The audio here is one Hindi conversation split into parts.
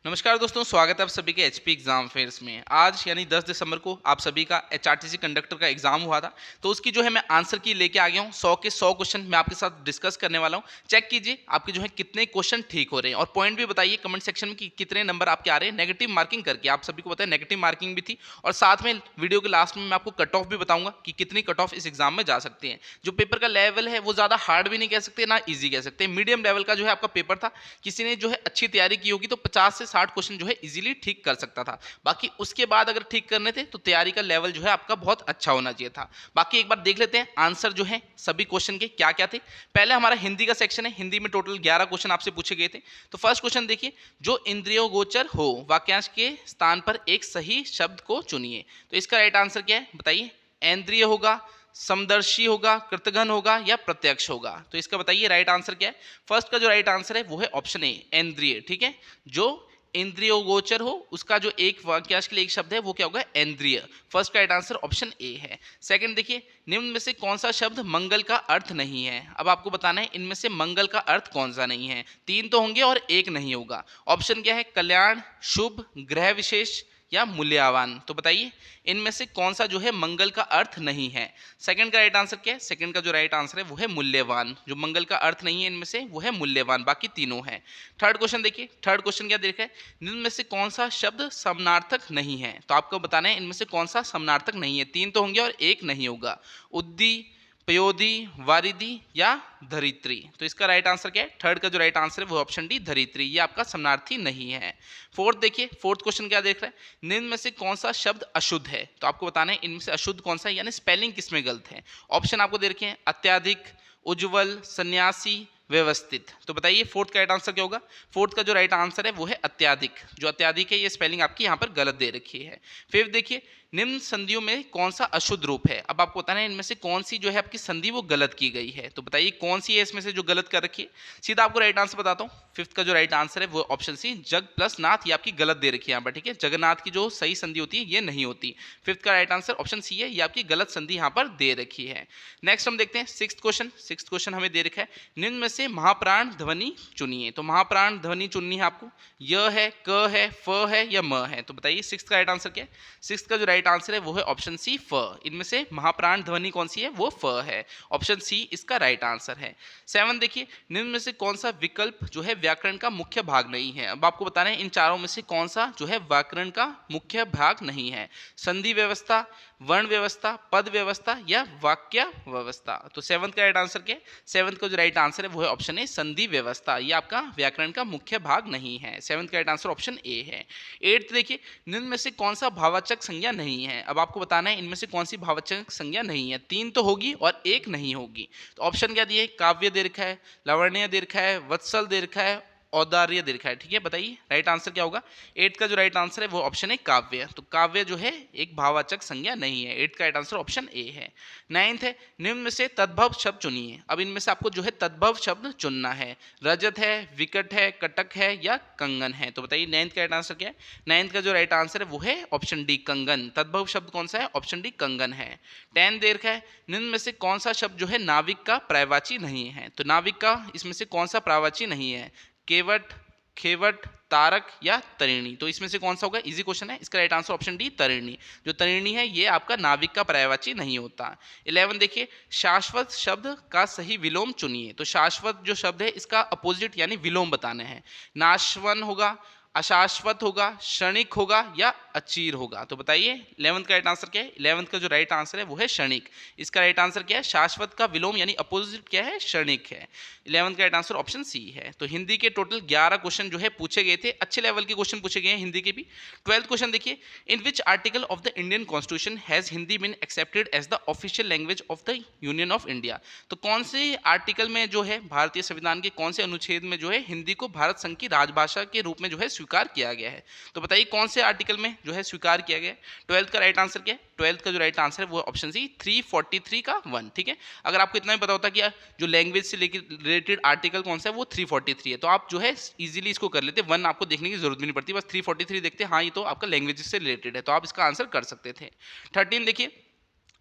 नमस्कार दोस्तों, स्वागत है आप सभी के एचपी एग्जाम फेयर्स में। आज यानी 10 दिसंबर को आप सभी का एचआरटीसी कंडक्टर का एग्जाम हुआ था। तो उसकी जो है मैं आंसर की लेके आ गया हूँ। 100 के 100 क्वेश्चन मैं आपके साथ डिस्कस करने वाला हूँ। चेक कीजिए आपके जो है कितने क्वेश्चन ठीक हो रहे हैं और पॉइंट भी बताइए कमेंट सेक्शन में कि कितने नंबर आपके आ रहे हैं नेगेटिव मार्किंग करके। आप सभी को पता है नेगेटिव मार्किंग भी थी और साथ में वीडियो के लास्ट में मैं आपको कट ऑफ भी बताऊंगा कि कितनी कट ऑफ इस एग्जाम में जा सकती है। जो पेपर का लेवल है वो ज़्यादा हार्ड भी नहीं कह सकते ना ईजी कह सकते, मीडियम लेवल का जो है आपका पेपर था। किसी ने जो है अच्छी तैयारी की होगी तो 50 से 60 क्वेश्चन जो है इजीली ठीक कर सकता था। बाकी उसके बाद अगर ठीक करने थे तो तैयारी का लेवल जो है आपका बहुत अच्छा होना चाहिए था। बाकी एक बार देख लेते हैं आंसर जो है सभी क्वेश्चन के क्या क्या थे। पहले हमारा हिंदी का सेक्शन है। हिंदी में टोटल 11 क्वेश्चन आपसे पूछे गए थे। तो फर्स्ट क्वेश्चन देखिए, जो इंद्रियो गोचर हो वाक्यांश के स्थान पर एक सही शब्द को चुनिए। तो इसका राइट आंसर क्या है बताइए? इंद्रिय होगा, समदर्शी होगा, कृतघ्न होगा या प्रत्यक्ष होगा? तो इसका बताइए राइट आंसर क्या है। फर्स्ट का जो राइट आंसर है वो है ऑप्शन ए, इंद्रिय। ठीक है, जो इंद्रियो गोचर हो उसका जो एक वाक्यांश के लिए एक शब्द है वो क्या होगा? इंद्रिय। फर्स्ट का राइट आंसर ऑप्शन ए है। सेकंड देखिए, निम्न में से कौन सा शब्द मंगल का अर्थ नहीं है? अब आपको बताना है इनमें से मंगल का अर्थ कौन सा नहीं है। तीन तो होंगे और एक नहीं होगा। ऑप्शन क्या है? कल्याण, शुभ, ग्रह विशेष या मूल्यवान। तो बताइए इनमें से कौन सा जो है मंगल का अर्थ नहीं है। सेकंड का राइट आंसर क्या है? सेकंड का जो राइट आंसर है वो है मूल्यवान। जो मंगल का अर्थ नहीं है इनमें से वो है मूल्यवान, बाकी तीनों है। थर्ड क्वेश्चन देखिए, थर्ड क्वेश्चन क्या देखा है? निम्न में से कौन सा शब्द समानार्थक नहीं है? तो आपको बताना है इनमें से कौन सा समानार्थक नहीं है। तीन तो होंगे और एक नहीं होगा। उद्दी, पयोधी, वारिधि या धरित्री। तो इसका राइट आंसर क्या है? थर्ड का जो राइट आंसर है वो ऑप्शन डी, धरित्री। ये आपका समानार्थी नहीं है। फोर्थ देखिए, फोर्थ क्वेश्चन क्या देख रहे हैं? निम्न में से कौन सा शब्द अशुद्ध है? तो आपको बताना है इनमें से अशुद्ध कौन सा है, यानी स्पेलिंग किसमें गलत है। ऑप्शन आपको दे रखे हैं अत्याधिक, उज्ज्वल, सन्यासी, व्यवस्थित। तो बताइए फोर्थ का राइट आंसर क्या होगा? फोर्थ का जो राइट आंसर है वो है अत्याधिक। जो अत्याधिक है ये स्पेलिंग आपकी यहाँ पर गलत दे रखी है। फिफ्थ देखिए, निम्न संधियों में कौन सा अशुद्ध रूप है? अब आपको बताना है इनमें से कौन सी जो है आपकी संधि वो गलत की गई है। तो बताइए कौन सी है इसमें से जो गलत कर रखी है। सीधा आपको राइट आंसर बताता हूँ। फिफ्थ का जो राइट आंसर है वो ऑप्शन सी, जग प्लस नाथ, ये आपकी गलत दे रखी है यहाँ पर। ठीक है, जगन्नाथ की जो सही संधि होती है ये नहीं होती। फिफ्थ का राइट आंसर ऑप्शन सी है, ये आपकी गलत संधि यहाँ पर दे रखी है। नेक्स्ट हम देखते हैं सिक्स्थ क्वेश्चन। सिक्स्थ क्वेश्चन हमें दे रखा है, निम्न में से महाप्राण ध्वनि चुनिए। तो महाप्राण ध्वनि चुननी है आपको। य है, क है, फ है या म है? तो बताइए सिक्स्थ का राइट आंसर क्या है। सिक्स्थ का जो राइट आंसर है वो है ऑप्शन सी, फ। इनमें से महाप्राण ध्वनि कौन सी है? वो फ है। ऑप्शन सी इसका राइट आंसर है। सेवन देखिए, निम्न में से कौन सा विकल्प जो है व्याकरण का मुख्य भाग नहीं है? अब आपको बताना है इन चारों में से कौन सा जो है व्याकरण का मुख्य भाग नहीं है। संधि व्यवस्था, वर्ण व्यवस्था, पद व्यवस्था या वाक्य व्यवस्था। तो सेवंथ का राइट आंसर क्या है? सेवंथ का जो राइट आंसर है वो है ऑप्शन ए, संधि व्यवस्था। ये आपका व्याकरण का मुख्य भाग नहीं है। सेवंथ का राइट आंसर ऑप्शन ए है। एट्थ देखिए, निम्न में से कौन सा भाववाचक संज्ञा नहीं है? अब आपको बताना है इनमें से कौन सी भाववाचक संज्ञा नहीं है। तीन तो होगी और एक नहीं होगी। तो ऑप्शन क्या दिए? काव्य दे रखा है, लावण्य दे रखा है, वत्सल दे रखा है, औदार्य दे रखा है। ठीक है, बताइए राइट आंसर क्या होगा। एट का जो राइट आंसर है वो ऑप्शन है काव्य। तो काव्य जो है एक भाववाचक संज्ञा नहीं है। एट का राइट आंसर ऑप्शन ए है। नाइन्थ है, निम्न में से तद्भव शब्द चुनिए। अब इनमें से आपको जो है तद्भव शब्द चुनना है। रजत है, विकट है, कटक है या कंगन है? तो बताइए नाइन्थ का राइट आंसर क्या है। नाइन्थ का जो राइट आंसर है वो है ऑप्शन डी, कंगन। तद्भव शब्द कौन सा है? ऑप्शन डी, कंगन है। 10 दे रखा है, निम्न में से कौन सा शब्द जो है नाविक का पर्यायवाची नहीं है? तो नाविक का इसमें से कौन सा पर्यायवाची नहीं है? केवट, खेवट, तारक या तरिणी। तो इसमें से कौन सा होगा? इजी क्वेश्चन है। इसका right answer option D, Tarini. जो तरिणी है ये आपका नाविक का पर्यायवाची नहीं होता। 11 देखिए, शाश्वत शब्द का सही विलोम चुनिए। तो शाश्वत जो शब्द है इसका अपोजिट यानी विलोम बताने हैं। नाशवन होगा, अशाश्वत होगा, क्षणिक होगा या अचीर होगा? तो बताइए 11th का राइट आंसर क्या है। 11th का जो राइट आंसर है वो है क्षणिक। इसका राइट आंसर क्या है? शाश्वत का विलोम यानी अपोजिट क्या है? क्षणिक है। 11th का राइट आंसर ऑप्शन सी है। तो हिंदी के टोटल 11 क्वेश्चन जो है पूछे गए थे। अच्छे लेवल के क्वेश्चन पूछे गए हैं हिंदी के भी। 12th क्वेश्चन देखिए, in which article of the Indian constitution has Hindi been accepted as the official language of the union of India? तो कौन से आर्टिकल में जो है भारतीय संविधान के कौन से अनुच्छेद में जो है हिंदी को भारत संघ की राजभाषा के रूप में जो है स्वीकार किया गया है? तो बताइए कौन से आर्टिकल में जो है स्वीकार किया गया है। 12th का राइट आंसर क्या है? 12th का जो राइट आंसर है वो ऑप्शन सी, 343 का 1। ठीक है, अगर आपको इतना ही पता होता कि जो लैंग्वेज से रिलेटेड आर्टिकल कौन सा है वो 343 है तो आप जो है इजीली इसको कर लेते। 1 आपको देखने की जरूरत भी नहीं पड़ती, बस 343 देखते हाँ ये तो आपका लैंग्वेज से रिलेटेड है, तो आप इसका आंसर कर सकते थे। 13 देखिए,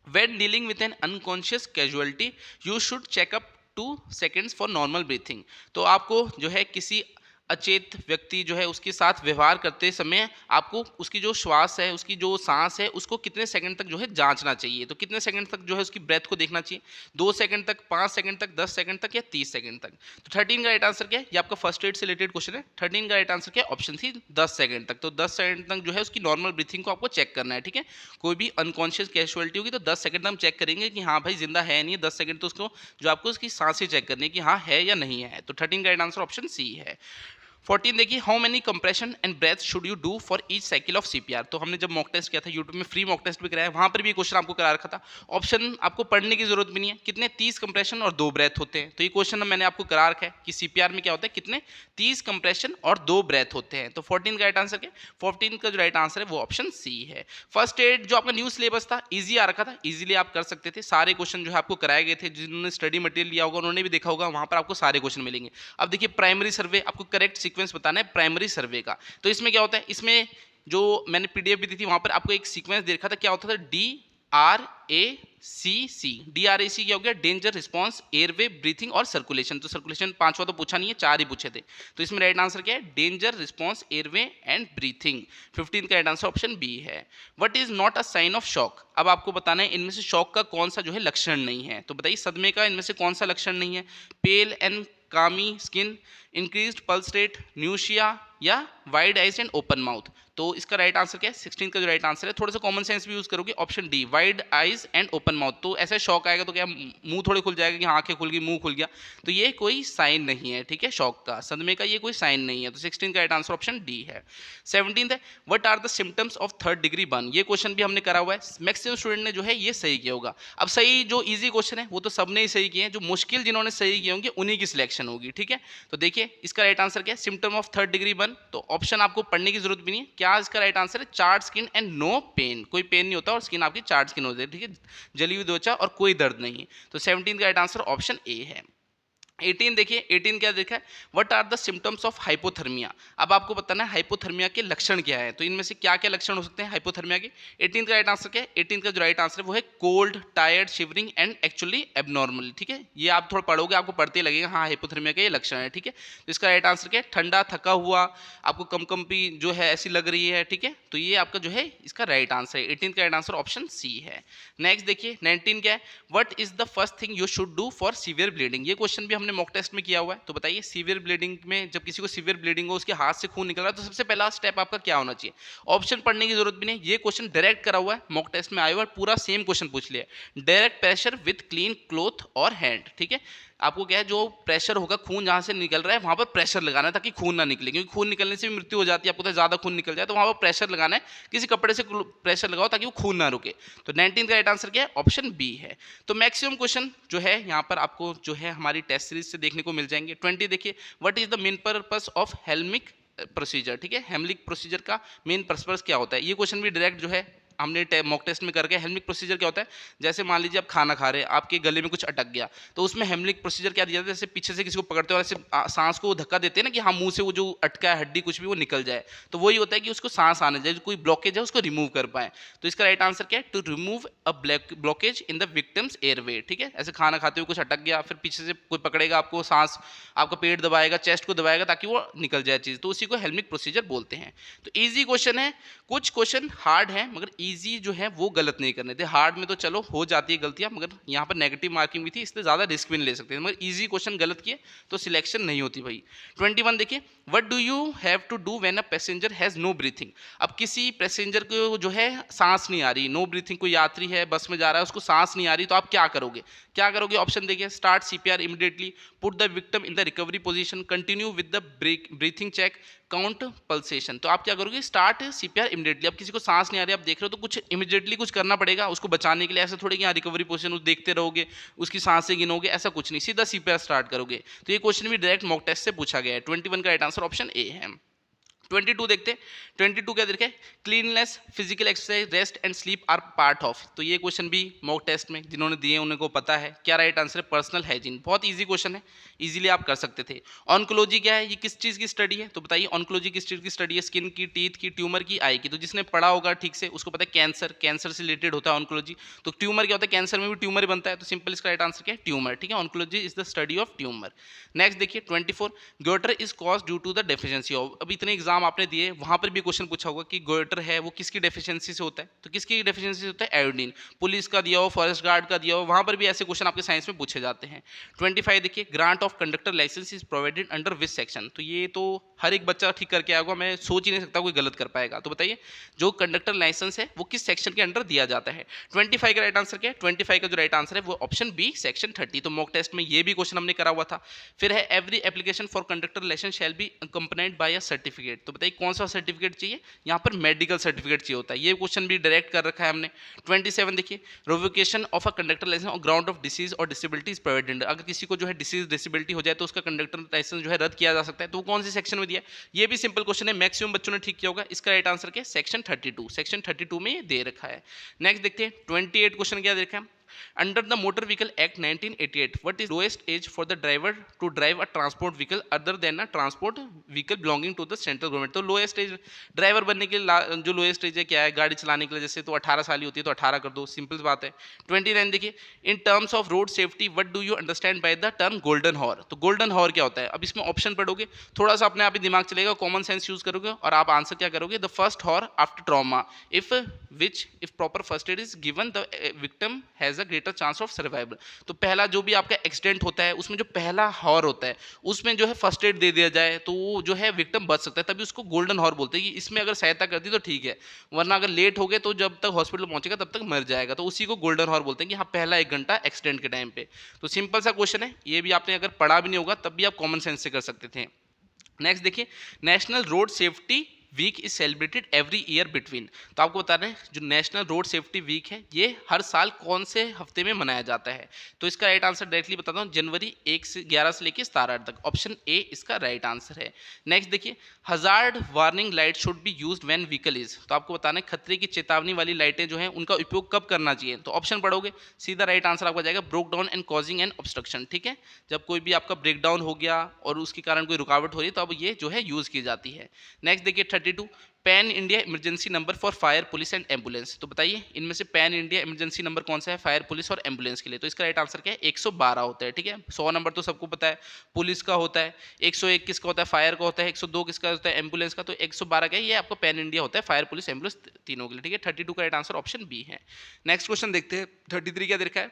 when dealing with an unconscious casualty you should check up 2 seconds for normal breathing। तो आपको जो है किसी अचेत व्यक्ति जो है उसके साथ व्यवहार करते समय आपको उसकी जो श्वास है, उसकी जो सांस है, उसको कितने सेकंड तक जो है जांचना चाहिए। तो कितने सेकंड तक जो है उसकी ब्रेथ को देखना चाहिए, 2 सेकंड तक, 5 सेकंड तक, 10 सेकंड तक या 30 सेकंड तक। तो 13 का राइट आंसर क्या है? ये आपका फर्स्ट एड से रिलेटेड क्वेश्चन है। 13 का राइट आंसर क्या है? ऑप्शन सी 10 सेकंड तक। तो 10 सेकंड तक जो है उसकी नॉर्मल ब्रीथिंग को आपको चेक करना है, ठीक है। कोई भी अनकॉन्शियस कैजुअलिटी होगी तो 10 सेकंड तक हम चेक करेंगे कि हाँ भाई जिंदा है नहीं है, 10 सेकंड तो उसको जो आपको उसकी सांसें चेक करनी है कि हाँ है या नहीं है। तो 13 का राइट आंसर ऑप्शन सी है। 14 देखिए, how many compression and breath should you do for each cycle of CPR. तो हमने जब मॉक टेस्ट किया था, यूट्यूब में फ्री मॉक टेस्ट भी कराया, वहां पर भी क्वेश्चन आपको करा रखा था। ऑप्शन आपको पढ़ने की जरूरत भी नहीं है, कितने 30 कंप्रेशन और 2 ब्रेथ होते हैं। तो ये क्वेश्चन मैंने आपको करा रखा है कि सीपीआर में क्या होता है, कितने 30 कंप्रेशन और 2 ब्रेथ होते हैं। तो 14 का राइट आंसर क्या? 14 का जो राइट आंसर है वो ऑप्शन सी है। फर्स्ट एड जो आपका न्यू सिलेबस था, ईजी आ रखा था, इजीली आप कर सकते थे। सारे क्वेश्चन जो है आपको कराए गए थे, जिन्होंने स्टडी मटेरियल लिया होगा उन्होंने भी देखा होगा, वहां पर आपको सारे क्वेश्चन मिलेंगे। अब देखिए, प्राइमरी सर्वे आपको करेक्ट सीक्वेंस बताना है प्राइमरी सर्वे का। तो इसमें क्या होता है, इसमें जो मैंने पीडीएफ भी दी थी वहां पर आपको एक सीक्वेंस देखा था, क्या होता था, DRACC। DRAC क्या हो गया? डेंजर रिस्पांस, एयरवे, ब्रीथिंग और सर्कुलेशन। तो सर्कुलेशन पांचवा तो पूछा नहीं है, 4 ही पूछे थे। तो इसमें राइट आंसर क्या है? Danger response, airway and breathing. 15 का राइट आंसर ऑप्शन बी है। What is not a sign of shock. अब आपको बताना है इनमें से शॉक का कौन सा जो है लक्षण नहीं है। तो बताइए सदमे का इनमें से कौन सा लक्षण नहीं है? पेल एंड कामी स्किन, इंक्रीज्ड पल्स रेट, न्यूशिया या wide eyes and open mouth. तो इसका राइट आंसर क्या है? 16 का जो राइट आंसर है। थोड़ा सा कॉमन सेंस भी यूज करोगे, option D, wide eyes and open mouth. तो ऐसे शॉक आएगा तो क्या मुंह थोड़े खुल जाएगा कि आंखें खुल गई, मुंह खुल गया, तो ये कोई साइन नहीं है, ठीक है। शॉक का, सदमे का ये कोई साइन नहीं है। तो 16 का राइट आंसर ऑप्शन डी है। 17 है, what are the symptoms of third degree burn. ये क्वेश्चन भी हमने करा हुआ है, मैक्सिमम स्टूडेंट ने जो है ये सही किया होगा। अब सही जो इजी क्वेश्चन है वो तो सबने ही सही किए हैं, जो मुश्किल जिन्होंने सही किए होंगे उन्हीं की सिलेक्शन होगी, ठीक है। तो देखिए इसका राइट आंसर क्या है? Symptom of third degree burn. तो ऑप्शन आपको पढ़ने की जरूरत भी नहीं है। क्या इसका राइट आंसर है? Charred skin and no pain. कोई पेन नहीं होता और स्किन आपकी चार्ड स्किन होती है, ठीक है, जली हुई त्वचा और कोई दर्द नहीं है। तो 17 का राइट आंसर ऑप्शन ए है। 18 देखिए, 18 क्या देखा है? What are the symptoms of hypothermia. अब आपको बताना है हाइपोथर्मिया के लक्षण क्या है। तो इनमें से क्या क्या लक्षण हो सकते हैं हाइपोथर्मिया के? 18 का राइट आंसर क्या है? 18 का जो राइट आंसर है वो है cold, tired, shivering and actually abnormal, ठीक है। ये आप थोड़ा पढ़ोगे आपको पढ़ते लगेगा हाँ हाइपोथर्मिया के ये लक्षण है, ठीक है। तो इसका राइट आंसर क्या है? ठंडा, थका हुआ, आपको कंपी जो है ऐसी लग रही है, ठीक है। तो ये आपका जो है इसका राइट आंसर है। 18 का राइट आंसर ऑप्शन सी है। नेक्स्ट देखिए 19 क्या है? What is the first thing you should do for severe bleeding. ये क्वेश्चन भी हमने मॉक टेस्ट में किया हुआ है। तो बताइए सीवियर ब्लीडिंग में, जब किसी को सीवियर ब्लीडिंग हो, उसके हाथ से खून निकल रहा है, तो सबसे पहला स्टेप आपका क्या होना चाहिए? ऑप्शन पढ़ने की जरूरत भी नहीं, ये क्वेश्चन डायरेक्ट करा हुआ है, मॉक टेस्ट में आया हुआ है, पूरा सेम क्वेश्चन पूछ लिया। Direct pressure with clean cloth और हैंड, ठीक है। आपको क्या है, जो प्रेशर होगा, खून जहां से निकल रहा है वहां पर प्रेशर लगाना है ताकि खून ना निकले, क्योंकि खून निकलने से भी मृत्यु हो जाती है। आपको तो ज्यादा खून निकल जाए तो वहां पर प्रेशर लगाना है, किसी कपड़े से प्रेशर लगाओ ताकि वो खून ना रुके। तो 19 का राइट आंसर क्या है? ऑप्शन बी है। तो मैक्सिमम क्वेश्चन जो है यहाँ पर आपको जो है हमारी टेस्ट सीरीज से देखने को मिल जाएंगे। 20 देखिए, what is the main purpose of हेल्मिक प्रोसीजर, ठीक है। हेमलिक प्रोसीजर का मेन पर्पस क्या होता है? ये क्वेश्चन भी डायरेक्ट जो है हमने मॉक टेस्ट में करके, हेमलिक प्रोसीजर क्या होता है? जैसे मान लीजिए आप खाना खा रहे हैं, आपके गले में कुछ अटक गया, तो उसमें हेमलिक प्रोसीजर क्या दिया जाता है? जैसे पीछे से किसी को पकड़ते हो और ऐसे सांस को धक्का देते हैं ना कि हाँ मुंह से वो जो अटका है हड्डी कुछ भी वो निकल जाए। तो वही होता है कि उसको सांस आने जाए, कोई ब्लॉकेज है उसको रिमूव कर पाए। तो इसका राइट आंसर क्या है? To remove a blockage in the victim's airway, ठीक है। ऐसे खाना खाते हुए कुछ अटक गया, फिर पीछे से कोई पकड़ेगा आपको, सांस आपका पेट दबाएगा, चेस्ट को दबाएगा ताकि वो निकल जाए चीज, तो उसी को हेल्मिक प्रोसीजर बोलते हैं। तो इजी क्वेश्चन है, कुछ क्वेश्चन हार्ड है मगर इजी जो है वो गलत नहीं करने थे। हार्ड में तो चलो हो जाती है गलतियां, मगर यहाँ पर नेगेटिव मार्किंग भी थी, इसलिए ज्यादा रिस्क भी नहीं ले सकते, मगर इजी क्वेश्चन गलत किए तो सिलेक्शन नहीं होती भाई। 21 देखिए, what do you have to do when a passenger has no breathing. अब किसी पैसेंजर को जो है सांस नहीं आ रही, नो ब्रीथिंग, कोई यात्री है बस में जा रहा है उसको सांस नहीं आ रही, तो आप क्या करोगे? क्या करोगे? ऑप्शन देखिए, start CPR immediately, put the victim in the recovery position, continue with the breathing check, count pulsation. तो आप क्या करोगे? Start CPR immediately. अब किसी को सांस नहीं आ रही, आप देख रहे हो तो कुछ इमीडिएटली कुछ करना पड़ेगा उसको बचाने के लिए। ऐसा थोड़ी कि यहाँ रिकवरी पोजीशन देखते रहोगे, उसकी सांसें गिनोगे, ऐसा कुछ नहीं, सीधा सीपीआर स्टार्ट करोगे। तो ये क्वेश्चन भी डायरेक्ट मॉक टेस्ट से पूछा गया है। 21 का राइट आंसर ऑप्शन ए है। 22 देखते हैं। 22 क्या देखे, cleanness, physical exercise, rest and sleep are part of. तो ये क्वेश्चन भी मॉक टेस्ट में जिन्होंने दिए उन्हें को पता है। क्या राइट आंसर है, पर्सनल हाइजीन। बहुत इजी क्वेश्चन है, इजीली आप कर सकते थे। ऑन्कोलॉजी क्या है, ये किस चीज़ की स्टडी है, तो बताइए ऑन्कोलॉजी किस चीज़ की स्टडी है, स्किन की, टीथ की, ट्यूमर की, आई की। तो जिसने पढ़ा होगा ठीक से उसको पता है कैंसर, कैंसर से रिलेटेड होता है ऑन्कोलॉजी। तो ट्यूमर क्या होता है, कैंसर में भी ट्यूमर बनता है, तो सिंपल इसका राइट आंसर क्या है, ट्यूमर। ठीक है, oncology is the study of tumour. Next देखिए 24, goitre is cause due to the deficiency of. अब इतने एग्जाम आपने दिए, वहां पर भी क्वेश्चन पूछा होगा कि गोइटर है वो किसकी डेफिशिएंसी से होता है, तो किसकी डेफिशिएंसी से होता है, आयोडीन। पुलिस का दिया हो, फॉरेस्ट गार्ड का दिया हो, वहां पर भी ऐसे क्वेश्चन आपके साइंस में पूछे जाते हैं। 25 देखिए, grant of conductor licence is provided under which section. तो ये तो हर एक बच्चा ठीक करके आएगा, मैं सोच ही नहीं सकता कोई गलत कर पाएगा। तो बताइए जो कंडक्टर लाइसेंस है वो किस सेक्शन के अंडर दिया जाता है। 25 का राइट आंसर क्या है, 25 का जो राइट आंसर है वो ऑप्शन बी, सेक्शन 30। तो मॉक टेस्ट में ये भी क्वेश्चन हमने करा हुआ था। फिर है every application for conductor licence shall be accompanied by a certificate. तो बताइए कौन सा सर्टिफिकेट चाहिए, यहाँ पर मेडिकल सर्टिफिकेट चाहिए होता है। ये क्वेश्चन भी डायरेक्ट कर रखा है हमने। 27 देखिए, revocation of a conductor licence on ground of disease और डिसेबिलिटी इज प्रोवाइडेड। अगर किसी को जो है डिसीज डिसेबिलिटी हो जाए तो उसका कंडक्टर लाइसेंस जो है रद्द किया जा सकता है, तो वो कौन से सेक्शन में दिया है। ये भी सिंपल क्वेश्चन है, मैक्सिमम बच्चों ने ठीक किया होगा। इसका राइट आंसर क्या है, सेक्शन 32। सेक्शन 32 में ये दे रखा है। नेक्स्ट देखते हैं 28 क्वेश्चन क्या देखा है। Under the Motor Vehicle Act 1988, what is lowest age for the driver to drive a transport vehicle other than a transport vehicle belonging to the central government? तो लोएस्ट एज ड्राइवर बनने के लिए जो लोएस्ट एज है क्या है गाड़ी चलाने के लिए, जैसे तो 18 साल ही होती है तो 18 कर दो, सिंपल बात है। 29 देखिए, in terms of road safety what do you understand by the term golden hour. तो गोल्डन हॉर क्या होता है, अब इसमें ऑप्शन पढ़ोगे थोड़ा सा अपने आप ही दिमाग चलेगा, कॉमन सेंस यूज करोगे और आप आंसर क्या करोगे, the first hour after trauma if which if proper first aid is given the victim has a greater chance of survival. तो पहला जो भी आपका एक्सीडेंट होता है उसमें जो पहला हॉर होता है उसमें जो है फर्स्ट एड दे दिया जाए तो वो जो है विक्टिम बच सकता है, तभी उसको गोल्डन हॉर बोलते हैं। कि इसमें अगर सहायता कर दी तो ठीक है, वरना अगर लेट हो गए तो जब तक हॉस्पिटल पहुंचेगा तब तक मर जाएगा, तो उसी को गोल्डन हॉर बोलते हैं कि हाँ पहला 1 घंटा एक्सीडेंट के टाइम पे। तो सिंपल सा क्वेश्चन है, ये भी आपने अगर पढ़ा भी नहीं होगा तब भी आप कॉमन सेंस से कर सकते थे। नेक्स्ट देखिए, national road safety week is celebrated every year between. तो आपको बता रहे हैं जो नेशनल रोड सेफ्टी वीक है ये हर साल कौन से हफ्ते में मनाया जाता है। तो इसका राइट आंसर डायरेक्टली बताता हूँ, जनवरी 1 से 11 से लेकर 17 तक, ऑप्शन ए इसका राइट आंसर है। नेक्स्ट देखिए, hazard warning light should be used when vehicle is. तो आपको बताना है खतरे की चेतावनी वाली लाइटें जो हैं उनका उपयोग कब करना चाहिए। तो ऑप्शन पढ़ोगे सीधा राइट आंसर आपका जाएगा broke down and causing an obstruction. ठीक है, जब कोई भी आपका ब्रेक डाउन हो गया और उसके कारण कोई रुकावट हो रही है तो अब ये जो है यूज की जाती है। नेक्स्ट देखिए 32, pan India emergency number for fire police and ambulance. तो बताइए इनमें से पैन इंडिया इमरजेंसी नंबर कौन सा है फायर पुलिस और एम्बुलेंस के लिए। तो इसका राइट आंसर क्या है, 112 होता है। ठीक है, 100 नंबर तो सबको पता है पुलिस का होता है, 101 किसका होता है, फायर का होता है, 102 किसका होता है, एम्बुलेंस का। तो 112 क्या है, ये आपका पैन इंडिया होता है, फायर पुलिस एम्बुलेंस तीनों के लिए। ठीक है, 32 का राइट आंसर ऑप्शन बी है। नेक्स्ट क्वेश्चन देखते हैं 33 क्या देखा है।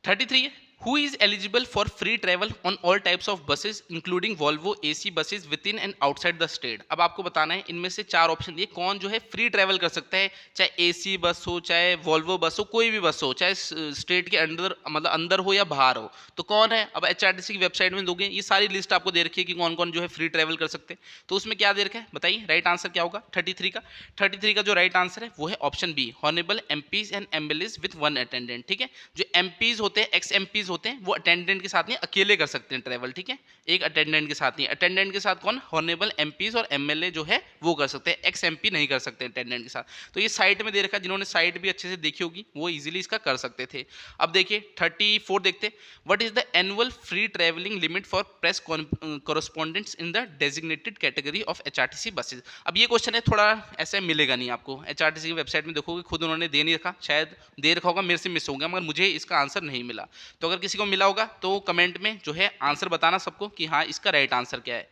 33 है, who is eligible for free travel on all types of buses including Volvo AC buses within and outside the state। अब आपको बताना है इनमें से 4 ऑप्शन दिए कौन जो है फ्री ट्रैवल कर सकता है, चाहे एसी बस हो, चाहे वॉल्वो बस हो, कोई भी बस हो, चाहे स्टेट के अंदर मतलब अंदर हो या बाहर हो, तो कौन है। अब HRTC की वेबसाइट में दोगे ये सारी लिस्ट आपको दे रखी है कि कौन कौन जो है फ्री ट्रैवल कर सकते हैं। तो उसमें क्या दे रखा है बताइए, राइट आंसर क्या होगा 33 का। 33 का जो राइट आंसर है वो है option B, honourable MPs and MLAs with one attendant. ठीक है, जो MPs होते हैं, एक्स MPs होते हैं, वो अटेंडेंट के साथ नहीं अकेले कर सकते हैं ट्रैवल। ठीक है, एक अटेंडेंट के साथ नहीं, अटेंडेंट के साथ कौन, हॉनेबल MPs और MLA जो है वो कर सकते हैं, एक्स MP नहीं कर सकते अटेंडेंट के साथ। तो ये साइट में दे रखा है, जिन्होंने साइट भी अच्छे से देखी होगी वो इजीली इसका कर सकते थे। अब देखिए 34 देखते, what is the annual free travelling limit for press correspondents in the designated category of HRTC buses. अब ये क्वेश्चन है थोड़ा ऐसे मिलेगा नहीं आपको, HRTC की वेबसाइट में देखोगे खुद उन्होंने दे नहीं रखा, शायद दे रखा होगा, मेरे से मिस हो गया, मगर मुझे इसका आंसर नहीं मिला। तो अगर किसी को मिला होगा तो कमेंट में जो है आंसर बताना सबको कि हाँ इसका राइट आंसर क्या है।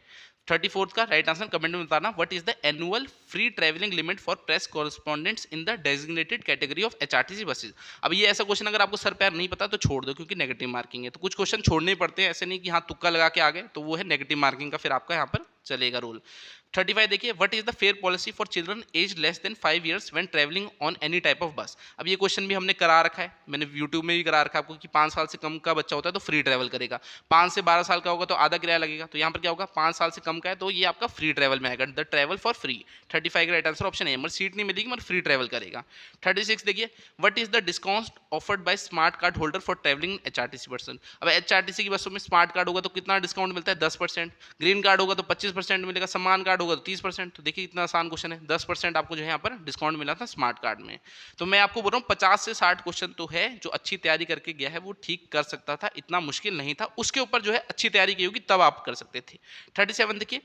34 का राइट आंसर कमेंट में बताना, what is the annual free travelling limit for press correspondents in the designated category of HRTC buses. अब ये ऐसा क्वेश्चन अगर आपको सर पैर नहीं पता तो छोड़ दो, क्योंकि नेगेटिव मार्किंग है, तो कुछ क्वेश्चन छोड़ने पड़ते हैं, ऐसे नहीं कि हाँ तुक्का लगा के आ गए, तो वो है नेगेटिव मार्किंग का फिर आपका यहाँ पर चलेगा रूल। 35 देखिए, what is the fare policy for children age less than 5 years when travelling on any type of bus. अब ये क्वेश्चन भी हमने करा रखा है, मैंने यूट्यूब में भी करा रखा है आपको कि 5 साल से कम का बच्चा होता है तो फ्री ट्रैवल करेगा, 5 से 12 साल का होगा तो आधा किराया लगेगा। तो यहाँ पर क्या होगा, 5 साल से कम का है तो ये आपका फ्री ट्रैवल में आएगा, द ट्रैवल फॉर फ्री। 35 का राइट आंसर ऑप्शन है, मगर सीट नहीं मिलेगी मगर फ्री ट्रैवल करेगा। 36 देखिए, what is the discount offered by smart card holder for travelling HRTC person. अब HRTC की बसों में स्मार्ट कार्ड होगा तो कितना डिस्काउंट मिलता है, 10%, ग्रीन कार्ड होगा तो 25% मिलेगा, सम्मान कार्ड होगा तो 30%। तो देखिए इतना आसान क्वेश्चन है, 10% आपको जो है यहाँ पर डिस्काउंट मिला था स्मार्ट कार्ड में। तो मैं आपको बोल रहा हूँ 50 से 60 क्वेश्चन तो है, जो अच्छी तैयारी करके गया है वो ठीक कर सकता था, इतना मुश्किल नहीं था। उसके ऊपर जो है अच्छी तैयारी की होगी तब आप कर सकते थे। 37 देखिए,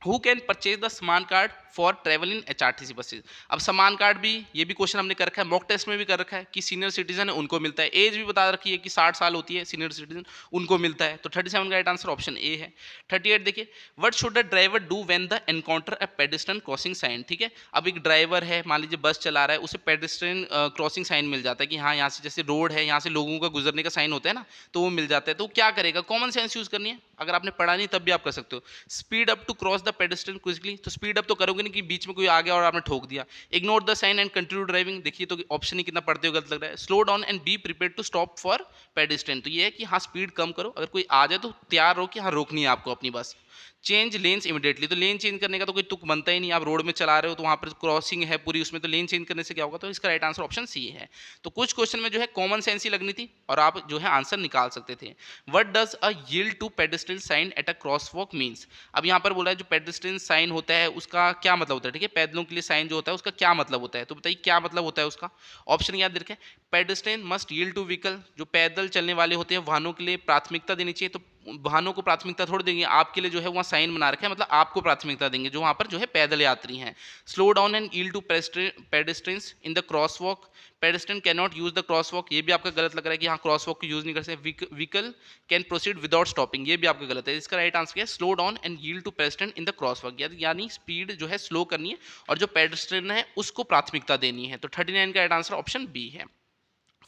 हु कैन परचेज द समान card for travel in HRTC buses. अब समान कार्ड भी, ये भी क्वेश्चन हमने कर रखा है, मॉक टेस्ट में भी कर रखा है कि सीनियर सिटीजन है उनको मिलता है, एज भी बता रखी है कि 60 साल होती है सीनियर सिटीजन उनको मिलता है। तो 37 का राइट आंसर ऑप्शन ए है। 38 देखिए, what should the driver do when the encounter a pedestrian crossing sign. ठीक है, अब एक ड्राइवर है, मान लीजिए बस चला रहा है, उसे पेडेस्ट्रियन क्रॉसिंग साइन मिल जाता है कि हाँ यहाँ से जैसे रोड है, यहाँ से लोगों का गुजरने का साइन होता है ना, तो वो मिल जाता है। तो क्या करेगा, कॉमन सेंस यूज करनी है, अगर आपने पढ़ा नहीं तब भी आप कर सकते हो। Speed up to cross the pedestrian quickly, तो स्पीड अप तो करोगे नहीं कि बीच में कोई आ गया और आपने ठोक दिया। Ignore the sign and continue driving, देखिए तो ऑप्शन ही कितना पढ़ते हो गलत लग रहा है। Slow down and be prepare to stop for pedestrian, तो ये है कि हाँ स्पीड कम करो, अगर कोई आ जाए तो तैयार रहो कि हाँ रोकनी है आपको अपनी बस। चेंज लेन्स इमीडिएटली, तो लेन चेंज करने का तो कोई तुक बनता ही नहीं, आप रोड में चला रहे हो तो वहाँ पर क्रॉसिंग है पूरी, उसमें तो लेन चेंज करने से क्या होगा। तो इसका राइट आंसर ऑप्शन सी है। तो कुछ क्वेश्चन में जो है कॉमन सेंस ही लगनी थी और आप जो है आंसर निकाल सकते थे। What does a yield to pedestrian sign at a cross walk means. अब यहाँ पर बोला है जो पेडेस्ट्रियन साइन होता है उसका क्या मतलब होता है। ठीक है, पैदलों के लिए साइन जो होता है उसका क्या मतलब होता है, तो बताइए क्या मतलब होता है उसका। ऑप्शन याद रखें, pedestrian must yield to vehicle, जो पैदल चलने वाले होते हैं वाहनों के लिए प्राथमिकता देनी चाहिए। तो वाहनों को प्राथमिकता थोड़ी देंगे, आपके लिए जो है वहाँ साइन बना रखे हैं, मतलब आपको प्राथमिकता देंगे जो वहाँ पर जो है पैदल यात्री हैं। Slow down and yield to pedestrians in the cross walk, pedestrian can not use the cross walk, ये भी आपका गलत लग रहा है कि हाँ क्रॉस वॉक को यूज नहीं कर सकते। Vehicle can proceed without stopping, ये भी आपका गलत है। इसका राइट आंसर है slow down and yield to pedestrian in the cross walk, यानी स्पीड जो है स्लो करनी है और जो पेडेस्ट्रियन है उसको प्राथमिकता देनी है। तो 39 का राइट आंसर ऑप्शन बी है।